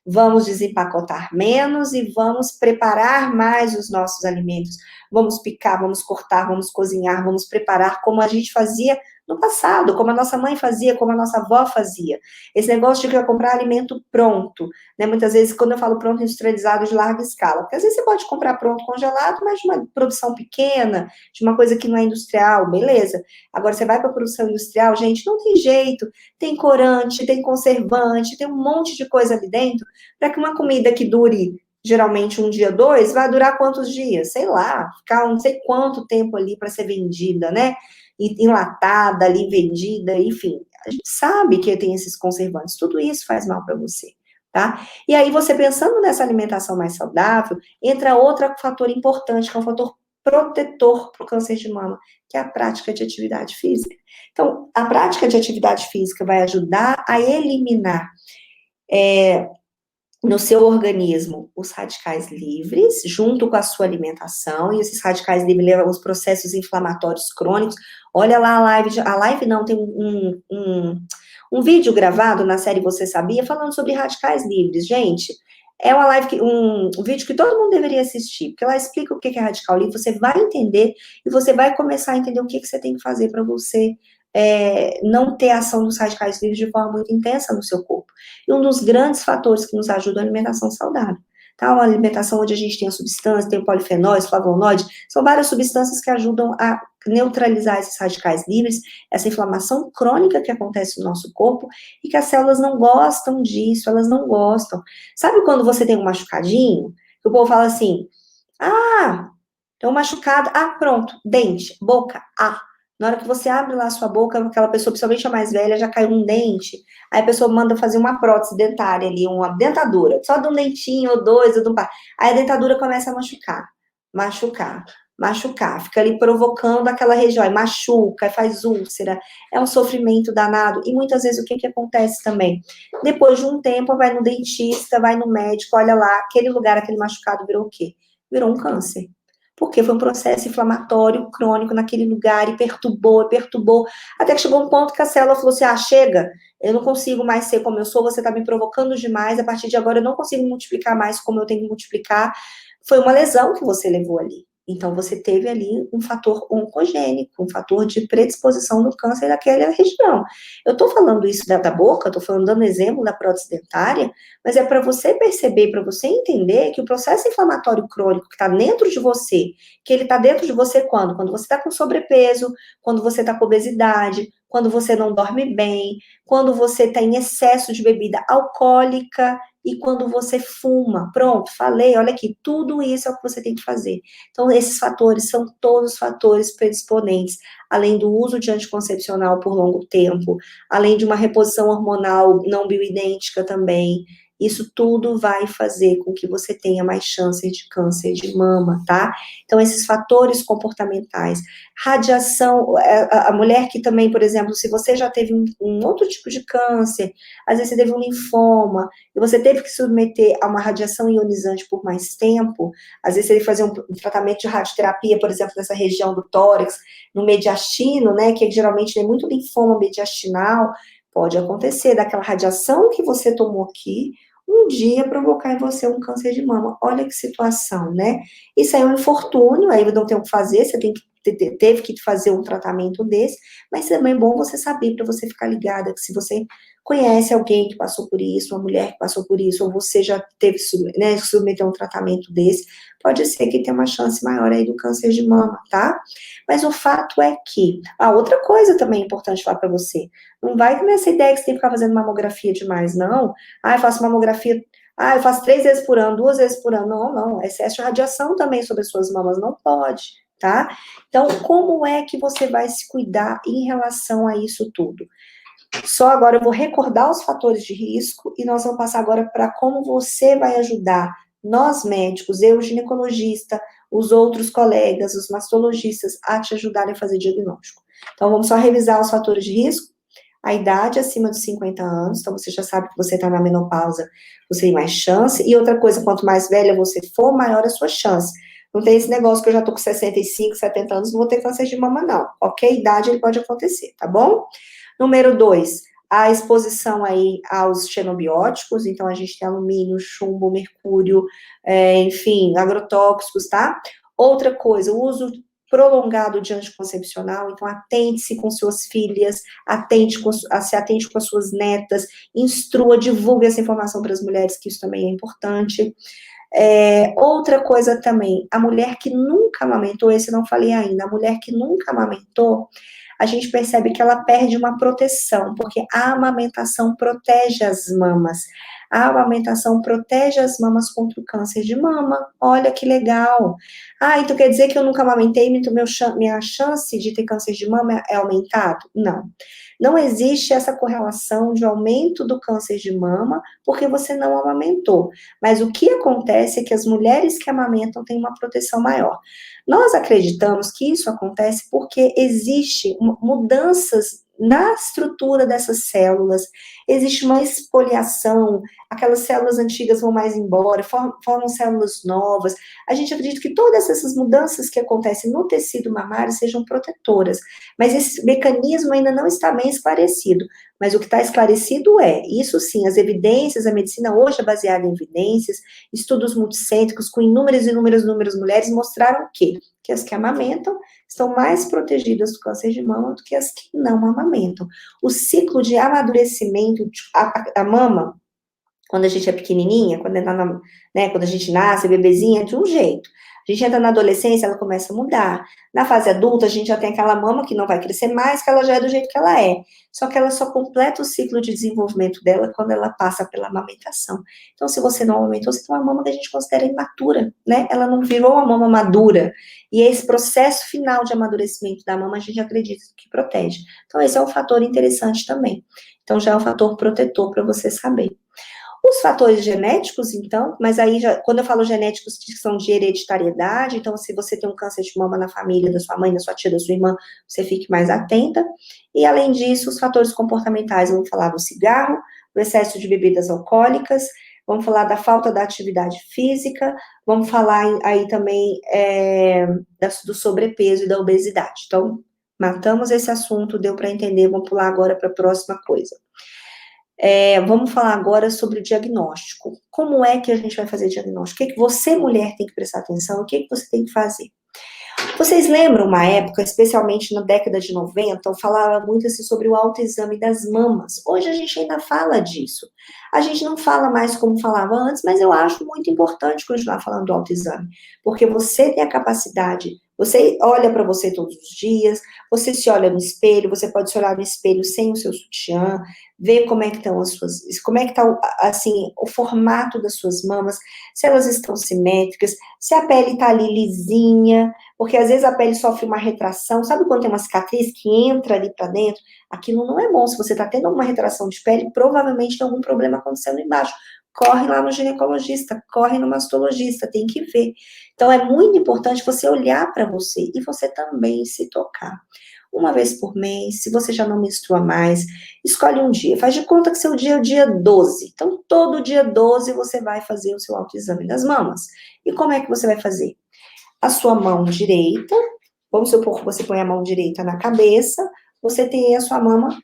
Vamos desempacotar menos e vamos preparar mais os nossos alimentos. Vamos picar, vamos cortar, vamos cozinhar, vamos preparar como a gente fazia no passado, como a nossa mãe fazia, como a nossa avó fazia. Esse negócio de comprar alimento pronto, né? Muitas vezes, quando eu falo pronto industrializado de larga escala, porque às vezes você pode comprar pronto congelado, mas de uma produção pequena, de uma coisa que não é industrial, beleza. Agora, você vai para a produção industrial, gente, não tem jeito, tem corante, tem conservante, tem um monte de coisa ali dentro, para que uma comida que dure geralmente um dia, dois, vai durar quantos dias? Sei lá, ficar não sei quanto tempo ali para ser vendida, né? Enlatada ali, vendida, enfim. A gente sabe que tem esses conservantes, tudo isso faz mal para você, tá? E aí, você pensando nessa alimentação mais saudável, entra outro fator importante, que é um fator protetor para o câncer de mama, que é a prática de atividade física. Então, a prática de atividade física vai ajudar a eliminar no seu organismo os radicais livres, junto com a sua alimentação, e esses radicais livres levam aos processos inflamatórios crônicos. Olha lá a live não, tem um vídeo gravado na série Você Sabia, falando sobre radicais livres. Gente, é uma live, um vídeo que todo mundo deveria assistir, porque ela explica o que é radical livre, você vai entender, e você vai começar a entender o que você tem que fazer para você não ter a ação dos radicais livres de forma muito intensa no seu corpo. E um dos grandes fatores que nos ajuda é a alimentação saudável. Tá? Uma alimentação onde a gente tem a substância, tem polifenóis, flavonoides, são várias substâncias que ajudam a neutralizar esses radicais livres, essa inflamação crônica que acontece no nosso corpo, e que as células não gostam disso, elas não gostam. Sabe quando você tem um machucadinho, que o povo fala assim, tem um machucado, pronto, dente, boca, na hora que você abre lá a sua boca, aquela pessoa, principalmente a mais velha, já caiu um dente, aí a pessoa manda fazer uma prótese dentária ali, uma dentadura, só de um dentinho ou dois, ou de um par. Aí a dentadura começa a machucar, fica ali provocando aquela região, aí machuca, aí faz úlcera, é um sofrimento danado, e muitas vezes o que acontece também? Depois de um tempo, vai no dentista, vai no médico, olha lá, aquele lugar, aquele machucado virou o quê? Virou um câncer. Porque foi um processo inflamatório crônico naquele lugar e perturbou, até que chegou um ponto que a célula falou assim, chega, eu não consigo mais ser como eu sou, você está me provocando demais, a partir de agora eu não consigo multiplicar mais como eu tenho que multiplicar. Foi uma lesão que você levou ali. Então, você teve ali um fator oncogênico, um fator de predisposição do câncer daquela região. Eu estou falando isso da boca, estou falando, dando exemplo da prótese dentária, mas é para você perceber, para você entender que o processo inflamatório crônico que está dentro de você, que ele está dentro de você quando? Quando você está com sobrepeso, quando você está com obesidade, quando você não dorme bem, quando você está em excesso de bebida alcoólica, e quando você fuma. Pronto, falei, olha aqui, tudo isso é o que você tem que fazer. Então, esses fatores são todos fatores predisponentes, além do uso de anticoncepcional por longo tempo, além de uma reposição hormonal não bioidêntica também. Isso tudo vai fazer com que você tenha mais chances de câncer de mama, tá? Então, esses fatores comportamentais, radiação, a mulher que também, por exemplo, se você já teve um outro tipo de câncer, às vezes você teve um linfoma, e você teve que submeter a uma radiação ionizante por mais tempo, às vezes você teve que fazer um tratamento de radioterapia, por exemplo, nessa região do tórax, no mediastino, né, que geralmente tem muito linfoma mediastinal, pode acontecer daquela radiação que você tomou aqui, um dia provocar em você um câncer de mama. Olha que situação, né? Isso aí é um infortúnio, aí não tem o que fazer, você tem que teve que fazer um tratamento desse, mas também é bom você saber, para você ficar ligada, que se você conhece alguém que passou por isso, uma mulher que passou por isso, ou você já teve, né, submeter um tratamento desse, pode ser que tenha uma chance maior aí do câncer de mama, tá? Mas o fato é que, outra coisa também importante falar para você, não vai nessa ideia que você tem que ficar fazendo mamografia demais, não. Eu faço mamografia, eu faço 3 vezes por ano, 2 vezes por ano. Não, não, excesso de radiação também sobre as suas mamas, não pode, tá? Então, como é que você vai se cuidar em relação a isso tudo? Só agora eu vou recordar os fatores de risco e nós vamos passar agora para como você vai ajudar nós médicos, eu ginecologista, os outros colegas, os mastologistas, a te ajudarem a fazer diagnóstico. Então, vamos só revisar os fatores de risco. A idade acima dos 50 anos, então você já sabe que você está na menopausa, você tem mais chance. E outra coisa, quanto mais velha você for, maior a sua chance. Não tem esse negócio que eu já tô com 65, 70 anos, não vou ter câncer de mama, não. Qualquer idade ele pode acontecer, tá bom? Número 2, a exposição aí aos xenobióticos, então a gente tem alumínio, chumbo, mercúrio, enfim, agrotóxicos, tá? Outra coisa, o uso prolongado de anticoncepcional, então atente-se com suas filhas, se atente com as suas netas, instrua, divulgue essa informação para as mulheres, que isso também é importante. Outra coisa também, a mulher que nunca amamentou, esse eu não falei ainda, a mulher que nunca amamentou, a gente percebe que ela perde uma proteção, porque a amamentação protege as mamas. A amamentação protege as mamas contra o câncer de mama. Olha que legal. Então quer dizer que eu nunca amamentei, então minha chance de ter câncer de mama é aumentado? Não. Não existe essa correlação de aumento do câncer de mama porque você não amamentou. Mas o que acontece é que as mulheres que amamentam têm uma proteção maior. Nós acreditamos que isso acontece porque existe mudanças na estrutura dessas células, existe uma espoliação, aquelas células antigas vão mais embora, formam células novas. A gente acredita que todas essas mudanças que acontecem no tecido mamário sejam protetoras, mas esse mecanismo ainda não está bem esclarecido. Mas o que está esclarecido isso sim, as evidências, a medicina hoje é baseada em evidências, estudos multicêntricos com inúmeras mulheres mostraram que as que amamentam estão mais protegidas do câncer de mama do que as que não amamentam. O ciclo de amadurecimento, a mama, quando a gente é pequenininha, quando a gente nasce, bebezinha, é de um jeito. A gente entra na adolescência, ela começa a mudar. Na fase adulta, a gente já tem aquela mama que não vai crescer mais, que ela já é do jeito que ela é. Só que ela só completa o ciclo de desenvolvimento dela quando ela passa pela amamentação. Então, se você não amamentou, você tem uma mama que a gente considera imatura, né? Ela não virou uma mama madura. E esse processo final de amadurecimento da mama, a gente acredita que protege. Então, esse é um fator interessante também. Então, já é um fator protetor para você saber. Os fatores genéticos, então, mas aí, quando eu falo genéticos, que são de hereditariedade, então, se você tem um câncer de mama na família, da sua mãe, da sua tia, da sua irmã, você fique mais atenta. E, além disso, os fatores comportamentais, vamos falar do cigarro, do excesso de bebidas alcoólicas, vamos falar da falta da atividade física, vamos falar aí também do sobrepeso e da obesidade. Então, matamos esse assunto, deu para entender, vamos pular agora para a próxima coisa. Vamos falar agora sobre o diagnóstico. Como é que a gente vai fazer diagnóstico? O que você, mulher, tem que prestar atenção? O que você tem que fazer? Vocês lembram uma época, especialmente na década de 90, eu falava muito assim sobre o autoexame das mamas. Hoje a gente ainda fala disso. A gente não fala mais como falava antes, mas eu acho muito importante continuar falando do autoexame, porque você tem a capacidade, Você olha para você todos os dias, você se olha no espelho, você pode se olhar no espelho sem o seu sutiã, ver como é que estão as suas, como é que está, assim, o formato das suas mamas, se elas estão simétricas, se a pele está ali lisinha, porque às vezes a pele sofre uma retração, sabe quando tem uma cicatriz que entra ali para dentro? Aquilo não é bom, se você está tendo alguma retração de pele, provavelmente tem algum problema acontecendo embaixo. Corre lá no ginecologista, corre no mastologista, tem que ver. Então, é muito importante você olhar para você e você também se tocar. Uma vez por mês, se você já não menstrua mais, escolhe um dia. Faz de conta que seu dia é o dia 12. Então, todo dia 12 você vai fazer o seu autoexame das mamas. E como é que você vai fazer? A sua mão direita, vamos supor que você põe a mão direita na cabeça, você tem a sua mama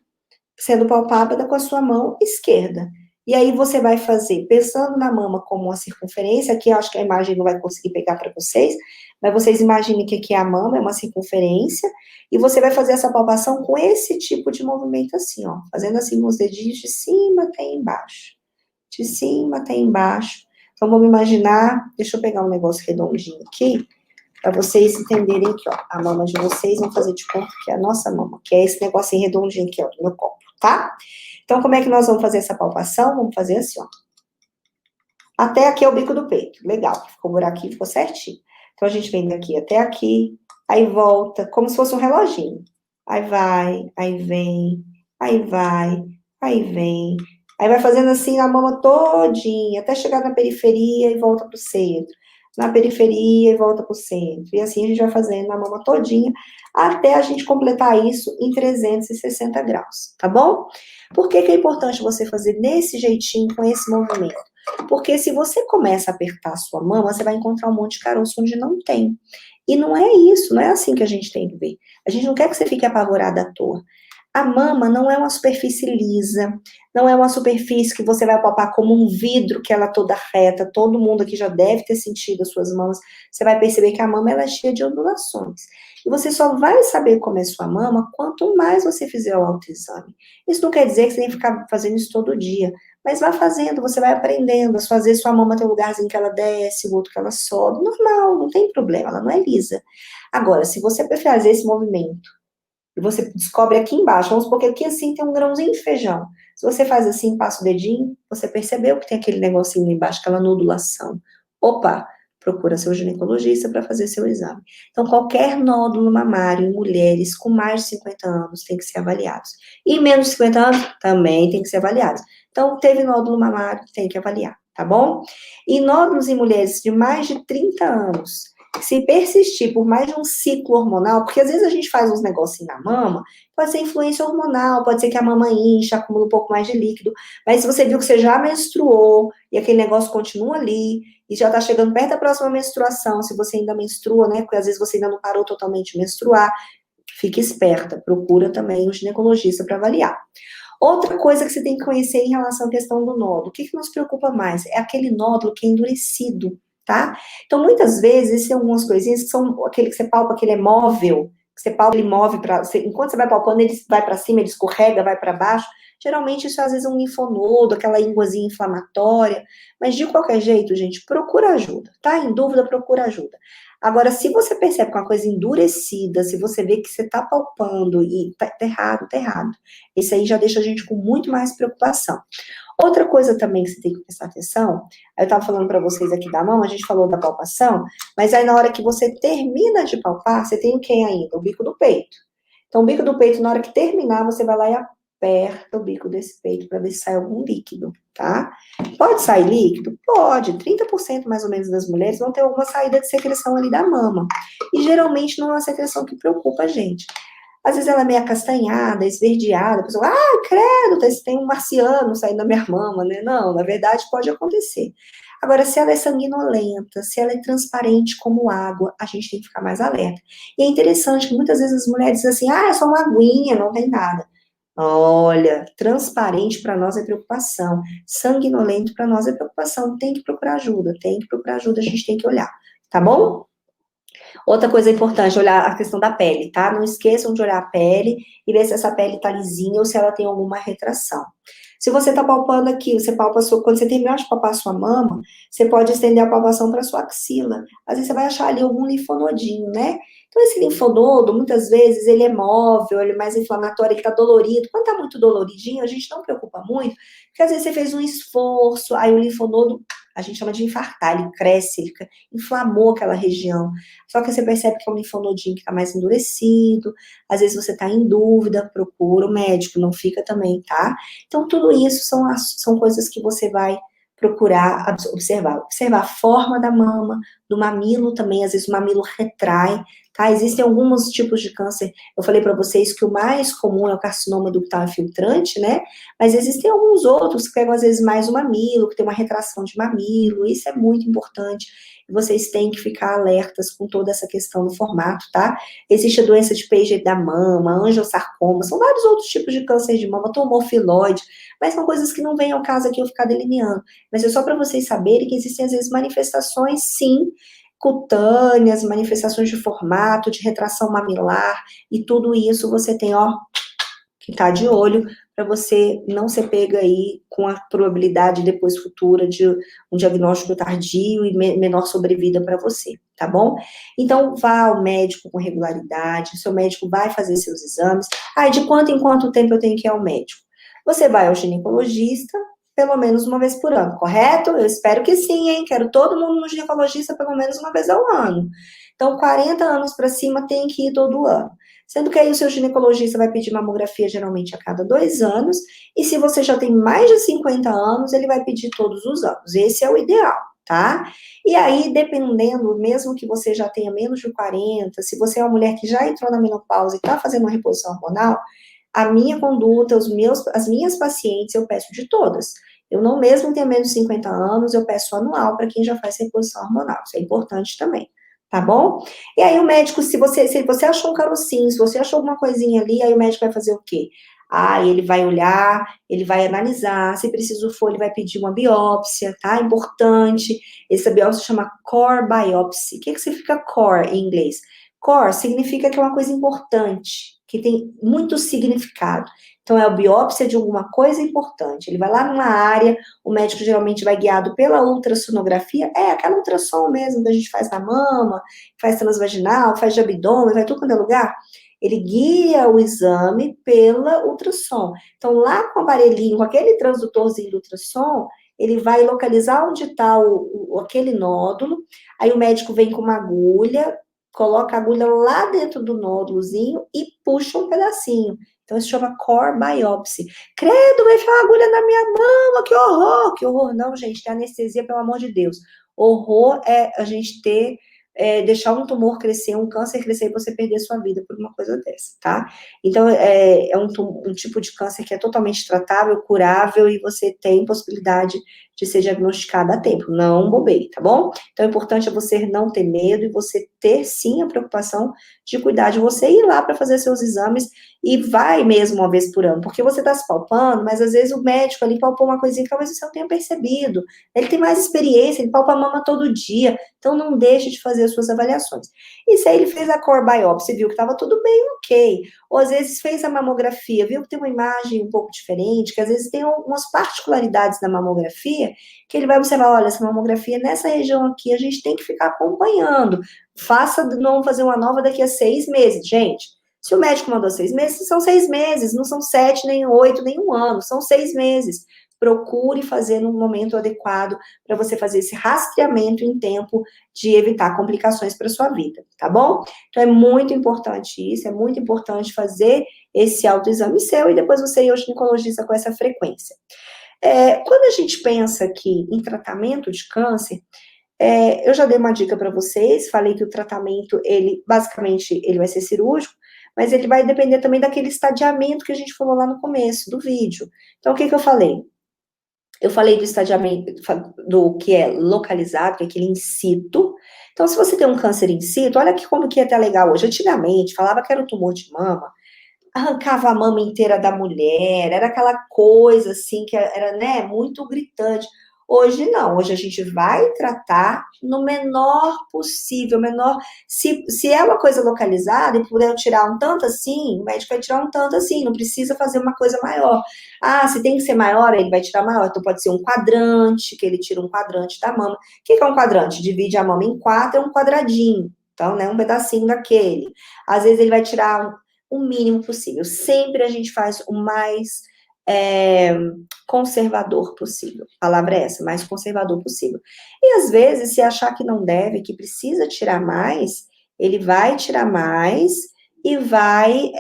sendo palpável com a sua mão esquerda. E aí você vai fazer, pensando na mama como uma circunferência, aqui eu acho que a imagem não vai conseguir pegar para vocês, mas vocês imaginem que aqui a mama é uma circunferência, e você vai fazer essa palpação com esse tipo de movimento assim, ó, fazendo assim com os dedinhos de cima até embaixo, de cima até embaixo. Então vamos imaginar, deixa eu pegar um negócio redondinho aqui, para vocês entenderem que, ó, a mama de vocês, vão fazer de conta que é a nossa mama, que é esse negocinho redondinho aqui, ó, do meu copo, tá? Então, como é que nós vamos fazer essa palpação? Vamos fazer assim, ó. Até aqui é o bico do peito. Legal, ficou o buraquinho, ficou certinho. Então, a gente vem daqui até aqui, aí volta, como se fosse um reloginho. Aí vai, aí vem, aí vai, aí vem. Aí vai fazendo assim a mama todinha, até chegar na periferia e volta pro centro. Na periferia e volta pro centro. E assim a gente vai fazendo a mama todinha, até a gente completar isso em 360 graus, tá bom? Por que que é importante você fazer desse jeitinho, com esse movimento? Porque se você começa a apertar a sua mama, você vai encontrar um monte de caroço onde não tem. E não é isso, não é assim que a gente tem que ver. A gente não quer que você fique apavorada à toa. A mama não é uma superfície lisa, não é uma superfície que você vai palpar como um vidro, que ela é toda reta. Todo mundo aqui já deve ter sentido as suas mamas. Você vai perceber que a mama ela é cheia de ondulações. E você só vai saber como é sua mama quanto mais você fizer o autoexame. Isso não quer dizer que você tem que ficar fazendo isso todo dia, mas vai fazendo, você vai aprendendo. Às vezes sua mama tem um lugarzinho que ela desce, o outro que ela sobe. Normal, não tem problema, ela não é lisa. Agora, se você fazer esse movimento, e você descobre aqui embaixo, vamos supor que aqui assim tem um grãozinho de feijão. Se você faz assim, passa o dedinho, você percebeu que tem aquele negocinho lá embaixo, aquela nodulação. Opa, procura seu ginecologista para fazer seu exame. Então, qualquer nódulo mamário em mulheres com mais de 50 anos tem que ser avaliados. E menos de 50 anos também tem que ser avaliados. Então, teve nódulo mamário, tem que avaliar, tá bom? E nódulos em mulheres de mais de 30 anos, se persistir por mais de um ciclo hormonal, porque às vezes a gente faz uns negocinhos na mama, pode ser influência hormonal, pode ser que a mama incha, acumula um pouco mais de líquido, mas se você viu que você já menstruou e aquele negócio continua ali, e já tá chegando perto da próxima menstruação, se você ainda menstrua, né, porque às vezes você ainda não parou totalmente de menstruar, fique esperta, procura também um ginecologista para avaliar. Outra coisa que você tem que conhecer em relação à questão do nódulo, o que nos preocupa mais? É aquele nódulo que é endurecido, tá? Então, muitas vezes, tem algumas coisinhas que são aquele que você palpa, que ele é móvel, que você palpa, ele move para... Enquanto você vai palpando, ele vai para cima, ele escorrega, vai para baixo. Geralmente, isso às vezes é um linfonodo, aquela ínguazinha inflamatória. Mas, de qualquer jeito, gente, procura ajuda, tá? Em dúvida, procura ajuda. Agora, se você percebe que é uma coisa endurecida, se você vê que você tá palpando e tá errado, tá errado. Esse aí já deixa a gente com muito mais preocupação. Outra coisa também que você tem que prestar atenção, eu estava falando para vocês aqui da mão, a gente falou da palpação, mas aí na hora que você termina de palpar, você tem o que ainda? O bico do peito. Então, o bico do peito, na hora que terminar, você vai lá e aperta o bico desse peito para ver se sai algum líquido, tá? Pode sair líquido? Pode. 30% mais ou menos das mulheres vão ter alguma saída de secreção ali da mama. E geralmente não é uma secreção que preocupa a gente. Às vezes ela é meio acastanhada, esverdeada, a pessoa, credo, tem um marciano saindo da minha mama, né? Não, na verdade pode acontecer. Agora, se ela é sanguinolenta, se ela é transparente como água, a gente tem que ficar mais alerta. E é interessante que muitas vezes as mulheres dizem assim, é só uma aguinha, não tem nada. Olha, transparente para nós é preocupação, sanguinolento para nós é preocupação, tem que procurar ajuda, a gente tem que olhar, tá bom? Outra coisa importante, olhar a questão da pele, tá? Não esqueçam de olhar a pele e ver se essa pele tá lisinha ou se ela tem alguma retração. Se você está palpando aqui, você palpa quando você terminar de palpar a sua mama, você pode estender a palpação para sua axila. Às vezes você vai achar ali algum linfonodinho, né? Então, esse linfonodo, muitas vezes, ele é móvel, ele é mais inflamatório, ele está dolorido. Quando está muito doloridinho, a gente não preocupa muito, porque às vezes você fez um esforço, aí o linfonodo, a gente chama de infartar, ele cresce, inflamou aquela região. Só que você percebe que é um linfonodinho que está mais endurecido, às vezes você está em dúvida, procura o médico, não fica também, tá? Então, tudo isso são coisas que você vai procurar observar. Observar a forma da mama, do mamilo também, às vezes o mamilo retrai, tá? Existem alguns tipos de câncer, eu falei para vocês que o mais comum é o carcinoma ductal infiltrante, né? Mas existem alguns outros que pegam às vezes mais o mamilo, que tem uma retração de mamilo, isso é muito importante. Vocês têm que ficar alertas com toda essa questão do formato, tá? Existe a doença de Paget da mama, angiosarcoma, são vários outros tipos de câncer de mama, tumor filoide, mas são coisas que não vêm ao caso aqui eu ficar delineando. Mas é só para vocês saberem que existem, às vezes, manifestações, sim, cutâneas, manifestações de formato, de retração mamilar, e tudo isso você tem, ó, que tá de olho para você não ser pega aí com a probabilidade depois futura de um diagnóstico tardio e menor sobrevida para você, tá bom? Então, vá ao médico com regularidade, o seu médico vai fazer seus exames. Ah, de quanto em quanto tempo eu tenho que ir ao médico? Você vai ao ginecologista pelo menos uma vez por ano, correto? Eu espero que sim, hein? Quero todo mundo no ginecologista pelo menos uma vez ao ano. Então, 40 anos para cima tem que ir todo ano. Sendo que aí o seu ginecologista vai pedir mamografia geralmente a cada 2 anos, e se você já tem mais de 50 anos, ele vai pedir todos os anos. Esse é o ideal, tá? E aí, dependendo, mesmo que você já tenha menos de 40, se você é uma mulher que já entrou na menopausa e está fazendo uma reposição hormonal, a minha conduta, as minhas pacientes, eu peço de todas. Eu não mesmo tenho menos de 50 anos, eu peço anual para quem já faz reposição hormonal. Isso é importante também, tá bom? E aí o médico, se você achou um carocinho, se você achou alguma coisinha ali, aí o médico vai fazer o quê? Ah, ele vai olhar, ele vai analisar, se preciso for, ele vai pedir uma biópsia, tá? Importante. Essa biópsia chama core biopsy. O que significa core em inglês? Core significa que é uma coisa importante, que tem muito significado. Então, é a biópsia de alguma coisa importante. Ele vai lá numa área, o médico geralmente vai guiado pela ultrassonografia, aquela ultrassom mesmo que a gente faz na mama, faz transvaginal, faz de abdômen, vai tudo quanto é lugar. Ele guia o exame pela ultrassom. Então, lá com o aparelhinho, com aquele transdutorzinho do ultrassom, ele vai localizar onde está aquele nódulo, aí o médico vem com uma agulha, coloca a agulha lá dentro do nódulozinho e puxa um pedacinho. Então, isso chama core biopsy. Credo, vai enfiar uma agulha na minha mama, que horror! Que horror, não, gente, tem anestesia, pelo amor de Deus. Horror é a gente deixar um tumor crescer, um câncer crescer e você perder sua vida por uma coisa dessa, tá? Então, é um tipo de câncer que é totalmente tratável, curável e você tem possibilidade de ser diagnosticada a tempo, não bobeie, tá bom? Então, o importante é você não ter medo e você ter, sim, a preocupação de cuidar de você e ir lá para fazer seus exames e vai mesmo uma vez por ano, porque você está se palpando, mas às vezes o médico ali palpou uma coisinha que talvez você não tenha percebido, ele tem mais experiência, ele palpa a mama todo dia, então não deixe de fazer as suas avaliações. E se aí ele fez a core biopsy, viu que estava tudo bem, ok, ou às vezes fez a mamografia, viu que tem uma imagem um pouco diferente, que às vezes tem algumas particularidades da mamografia, que ele vai observar, olha, essa mamografia nessa região aqui, a gente tem que ficar acompanhando, não fazer uma nova daqui a 6 meses, gente. Se o médico mandou 6 meses, são 6 meses, não são 7, nem 8, nem um ano, são 6 meses. Procure fazer no momento adequado para você fazer esse rastreamento em tempo de evitar complicações para sua vida, tá bom? Então, é muito importante isso, é muito importante fazer esse autoexame seu e depois você ir ao ginecologista com essa frequência. Quando a gente pensa aqui em tratamento de câncer, eu já dei uma dica para vocês, falei que o tratamento, ele, basicamente, ele vai ser cirúrgico, mas ele vai depender também daquele estadiamento que a gente falou lá no começo do vídeo. Então, o que eu falei? Eu falei do estadiamento, do que é localizado, que é aquele in situ. Então, se você tem um câncer in situ, olha como que é até legal hoje. Antigamente, falava que era um tumor de mama, arrancava a mama inteira da mulher, era aquela coisa assim, que era, né, muito gritante. Hoje não, hoje a gente vai tratar no menor possível, se é uma coisa localizada e puder tirar um tanto assim, o médico vai tirar um tanto assim, não precisa fazer uma coisa maior. Ah, se tem que ser maior, ele vai tirar maior, então pode ser um quadrante, que ele tira um quadrante da mama. O que é um quadrante? Divide a mama em quatro, é um quadradinho, então, né, um pedacinho daquele. Às vezes ele vai tirar o mínimo possível, sempre a gente faz o mais é, conservador possível. A palavra é essa, mais conservador possível. E às vezes, se achar que não deve, que precisa tirar mais, ele vai tirar mais e vai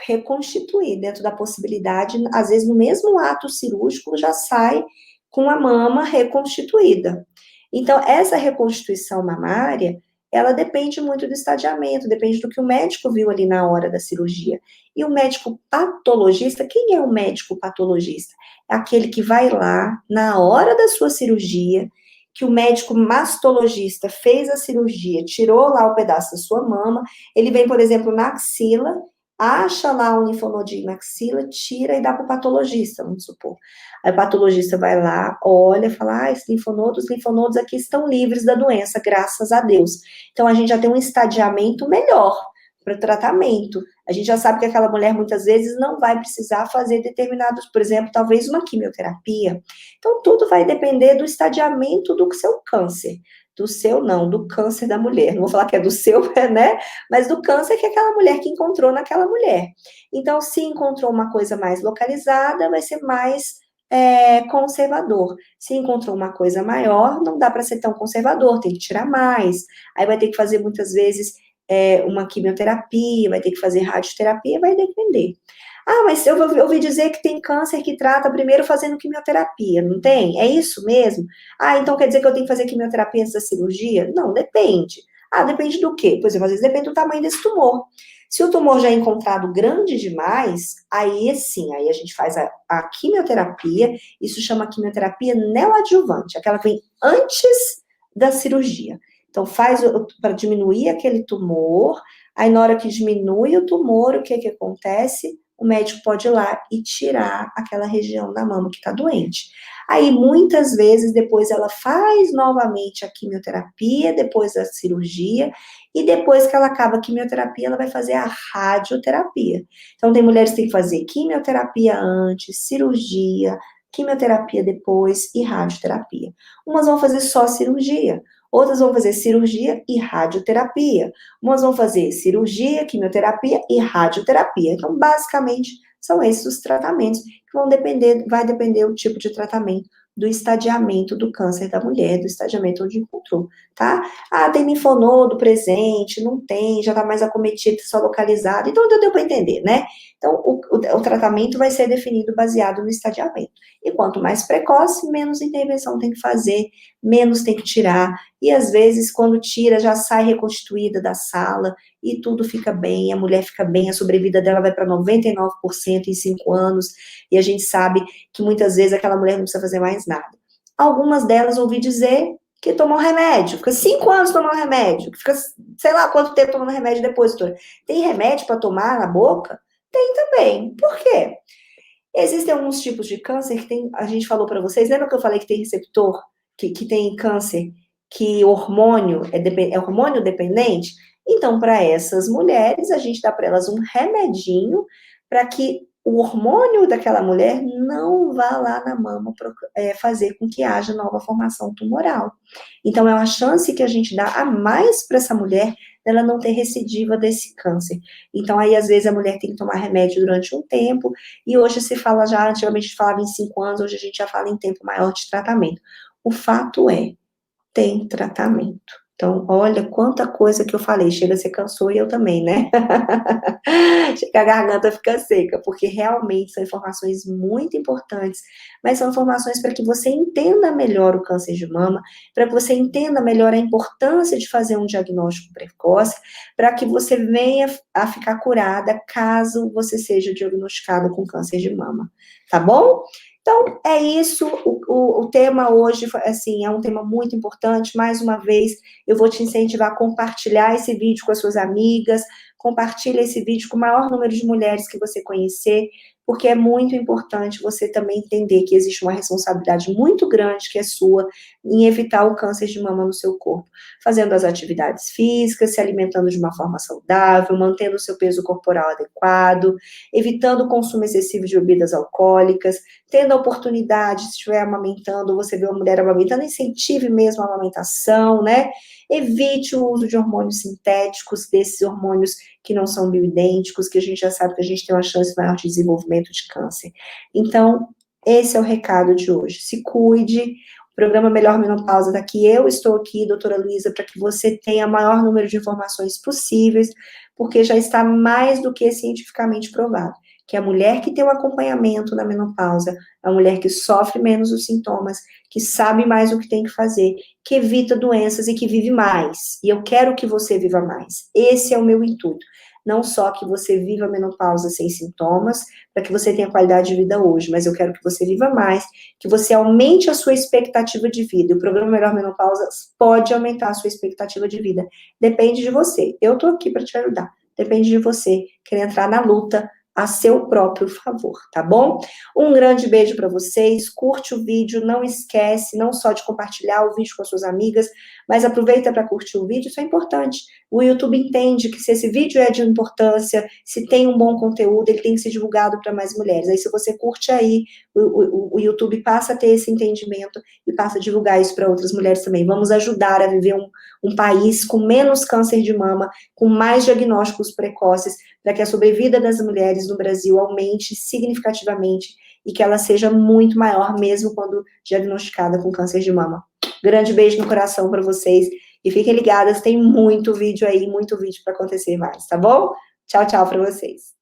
reconstituir dentro da possibilidade, às vezes no mesmo ato cirúrgico já sai com a mama reconstituída. Então, essa reconstituição mamária, ela depende muito do estadiamento, depende do que o médico viu ali na hora da cirurgia. E o médico patologista, quem é o médico patologista? É aquele que vai lá na hora da sua cirurgia, que o médico mastologista fez a cirurgia, tirou lá o pedaço da sua mama, ele vem, por exemplo, na axila, acha lá um linfonodinho na axila, tira e dá para o patologista, vamos supor. Aí o patologista vai lá, olha, fala, os linfonodos aqui estão livres da doença, graças a Deus. Então, a gente já tem um estadiamento melhor para o tratamento. A gente já sabe que aquela mulher, muitas vezes, não vai precisar fazer determinados, por exemplo, talvez uma quimioterapia. Então, tudo vai depender do estadiamento do seu câncer. Do seu, não, do câncer da mulher. Não vou falar que é do seu, né? Mas do câncer que é aquela mulher que encontrou naquela mulher. Então, se encontrou uma coisa mais localizada, vai ser mais conservador. Se encontrou uma coisa maior, não dá para ser tão conservador, tem que tirar mais. Aí vai ter que fazer muitas vezes uma quimioterapia, vai ter que fazer radioterapia, vai depender. Ah, mas eu ouvi dizer que tem câncer que trata primeiro fazendo quimioterapia, não tem? É isso mesmo? Ah, então quer dizer que eu tenho que fazer quimioterapia antes da cirurgia? Não, depende. Ah, depende do quê? Por exemplo, às vezes depende do tamanho desse tumor. Se o tumor já é encontrado grande demais, aí sim, aí a gente faz a quimioterapia, isso chama quimioterapia neoadjuvante, aquela que vem antes da cirurgia. Então, faz para diminuir aquele tumor, aí na hora que diminui o tumor, o que acontece? O médico pode ir lá e tirar aquela região da mama que está doente. Aí, muitas vezes, depois ela faz novamente a quimioterapia, depois da cirurgia, e depois que ela acaba a quimioterapia, ela vai fazer a radioterapia. Então, tem mulheres que têm que fazer quimioterapia antes, cirurgia, quimioterapia depois e radioterapia. Umas vão fazer só cirurgia, outras vão fazer cirurgia e radioterapia. Umas vão fazer cirurgia, quimioterapia e radioterapia. Então, basicamente, são esses os tratamentos que vai depender o tipo de tratamento do estadiamento do câncer da mulher, do estadiamento onde encontrou, tá? Ah, tem linfonodo presente, não tem, já tá mais acometido, só localizado. Então, deu para entender, né? Então, o tratamento vai ser definido baseado no estadiamento. E quanto mais precoce, menos intervenção tem que fazer, menos tem que tirar. E às vezes, quando tira, já sai reconstituída da sala e tudo fica bem, a mulher fica bem, a sobrevida dela vai para 99% em 5 anos. E a gente sabe que muitas vezes aquela mulher não precisa fazer mais nada. Algumas delas ouvi dizer que tomou remédio, fica 5 anos tomando remédio, fica sei lá quanto tempo tomando remédio depois, doutora. Tem remédio para tomar na boca? Tem também. Por quê? Existem alguns tipos de câncer que tem, a gente falou para vocês, lembra que eu falei que tem receptor, que tem câncer, que o hormônio é hormônio dependente? Então, para essas mulheres, a gente dá para elas um remedinho para que o hormônio daquela mulher não vá lá na mama fazer com que haja nova formação tumoral. Então, é uma chance que a gente dá a mais para essa mulher dela não ter recidiva desse câncer. Então, aí, às vezes, a mulher tem que tomar remédio durante um tempo, e hoje se fala já, antigamente a gente falava em 5 anos, hoje a gente já fala em tempo maior de tratamento. O fato é, tem tratamento. Então, olha quanta coisa que eu falei, chega, você cansou e eu também, né? Chega, a garganta fica seca, porque realmente são informações muito importantes, mas são informações para que você entenda melhor o câncer de mama, para que você entenda melhor a importância de fazer um diagnóstico precoce, para que você venha a ficar curada caso você seja diagnosticado com câncer de mama, tá bom? Então, é isso, o tema hoje, assim, é um tema muito importante, mais uma vez, eu vou te incentivar a compartilhar esse vídeo com as suas amigas, compartilha esse vídeo com o maior número de mulheres que você conhecer, porque é muito importante você também entender que existe uma responsabilidade muito grande que é sua em evitar o câncer de mama no seu corpo, fazendo as atividades físicas, se alimentando de uma forma saudável, mantendo o seu peso corporal adequado, evitando o consumo excessivo de bebidas alcoólicas, tendo a oportunidade, se estiver amamentando, você vê uma mulher amamentando, incentive mesmo a amamentação, né? Evite o uso de hormônios sintéticos, desses hormônios que não são bioidênticos, que a gente já sabe que a gente tem uma chance maior de desenvolvimento de câncer. Então, esse é o recado de hoje. Se cuide. O programa Melhor Menopausa está aqui. Eu estou aqui, doutora Luísa, para que você tenha o maior número de informações possíveis, porque já está mais do que cientificamente provado que a mulher que tem um acompanhamento na menopausa, a mulher que sofre menos os sintomas, que sabe mais o que tem que fazer, que evita doenças e que vive mais. E eu quero que você viva mais. Esse é o meu intuito. Não só que você viva a menopausa sem sintomas, para que você tenha qualidade de vida hoje, mas eu quero que você viva mais, que você aumente a sua expectativa de vida. O programa Melhor Menopausa pode aumentar a sua expectativa de vida. Depende de você. Eu estou aqui para te ajudar. Depende de você querer entrar na luta a seu próprio favor, tá bom? Um grande beijo para vocês, curte o vídeo, não esquece não só de compartilhar o vídeo com as suas amigas, mas aproveita para curtir o vídeo, isso é importante. O YouTube entende que se esse vídeo é de importância, se tem um bom conteúdo, ele tem que ser divulgado para mais mulheres. Aí se você curte aí, o YouTube passa a ter esse entendimento e passa a divulgar isso para outras mulheres também. Vamos ajudar a viver um país com menos câncer de mama, com mais diagnósticos precoces, para que a sobrevida das mulheres no Brasil aumente significativamente e que ela seja muito maior, mesmo quando diagnosticada com câncer de mama. Grande beijo no coração para vocês e fiquem ligadas, tem muito vídeo aí, muito vídeo para acontecer mais, tá bom? Tchau, tchau para vocês.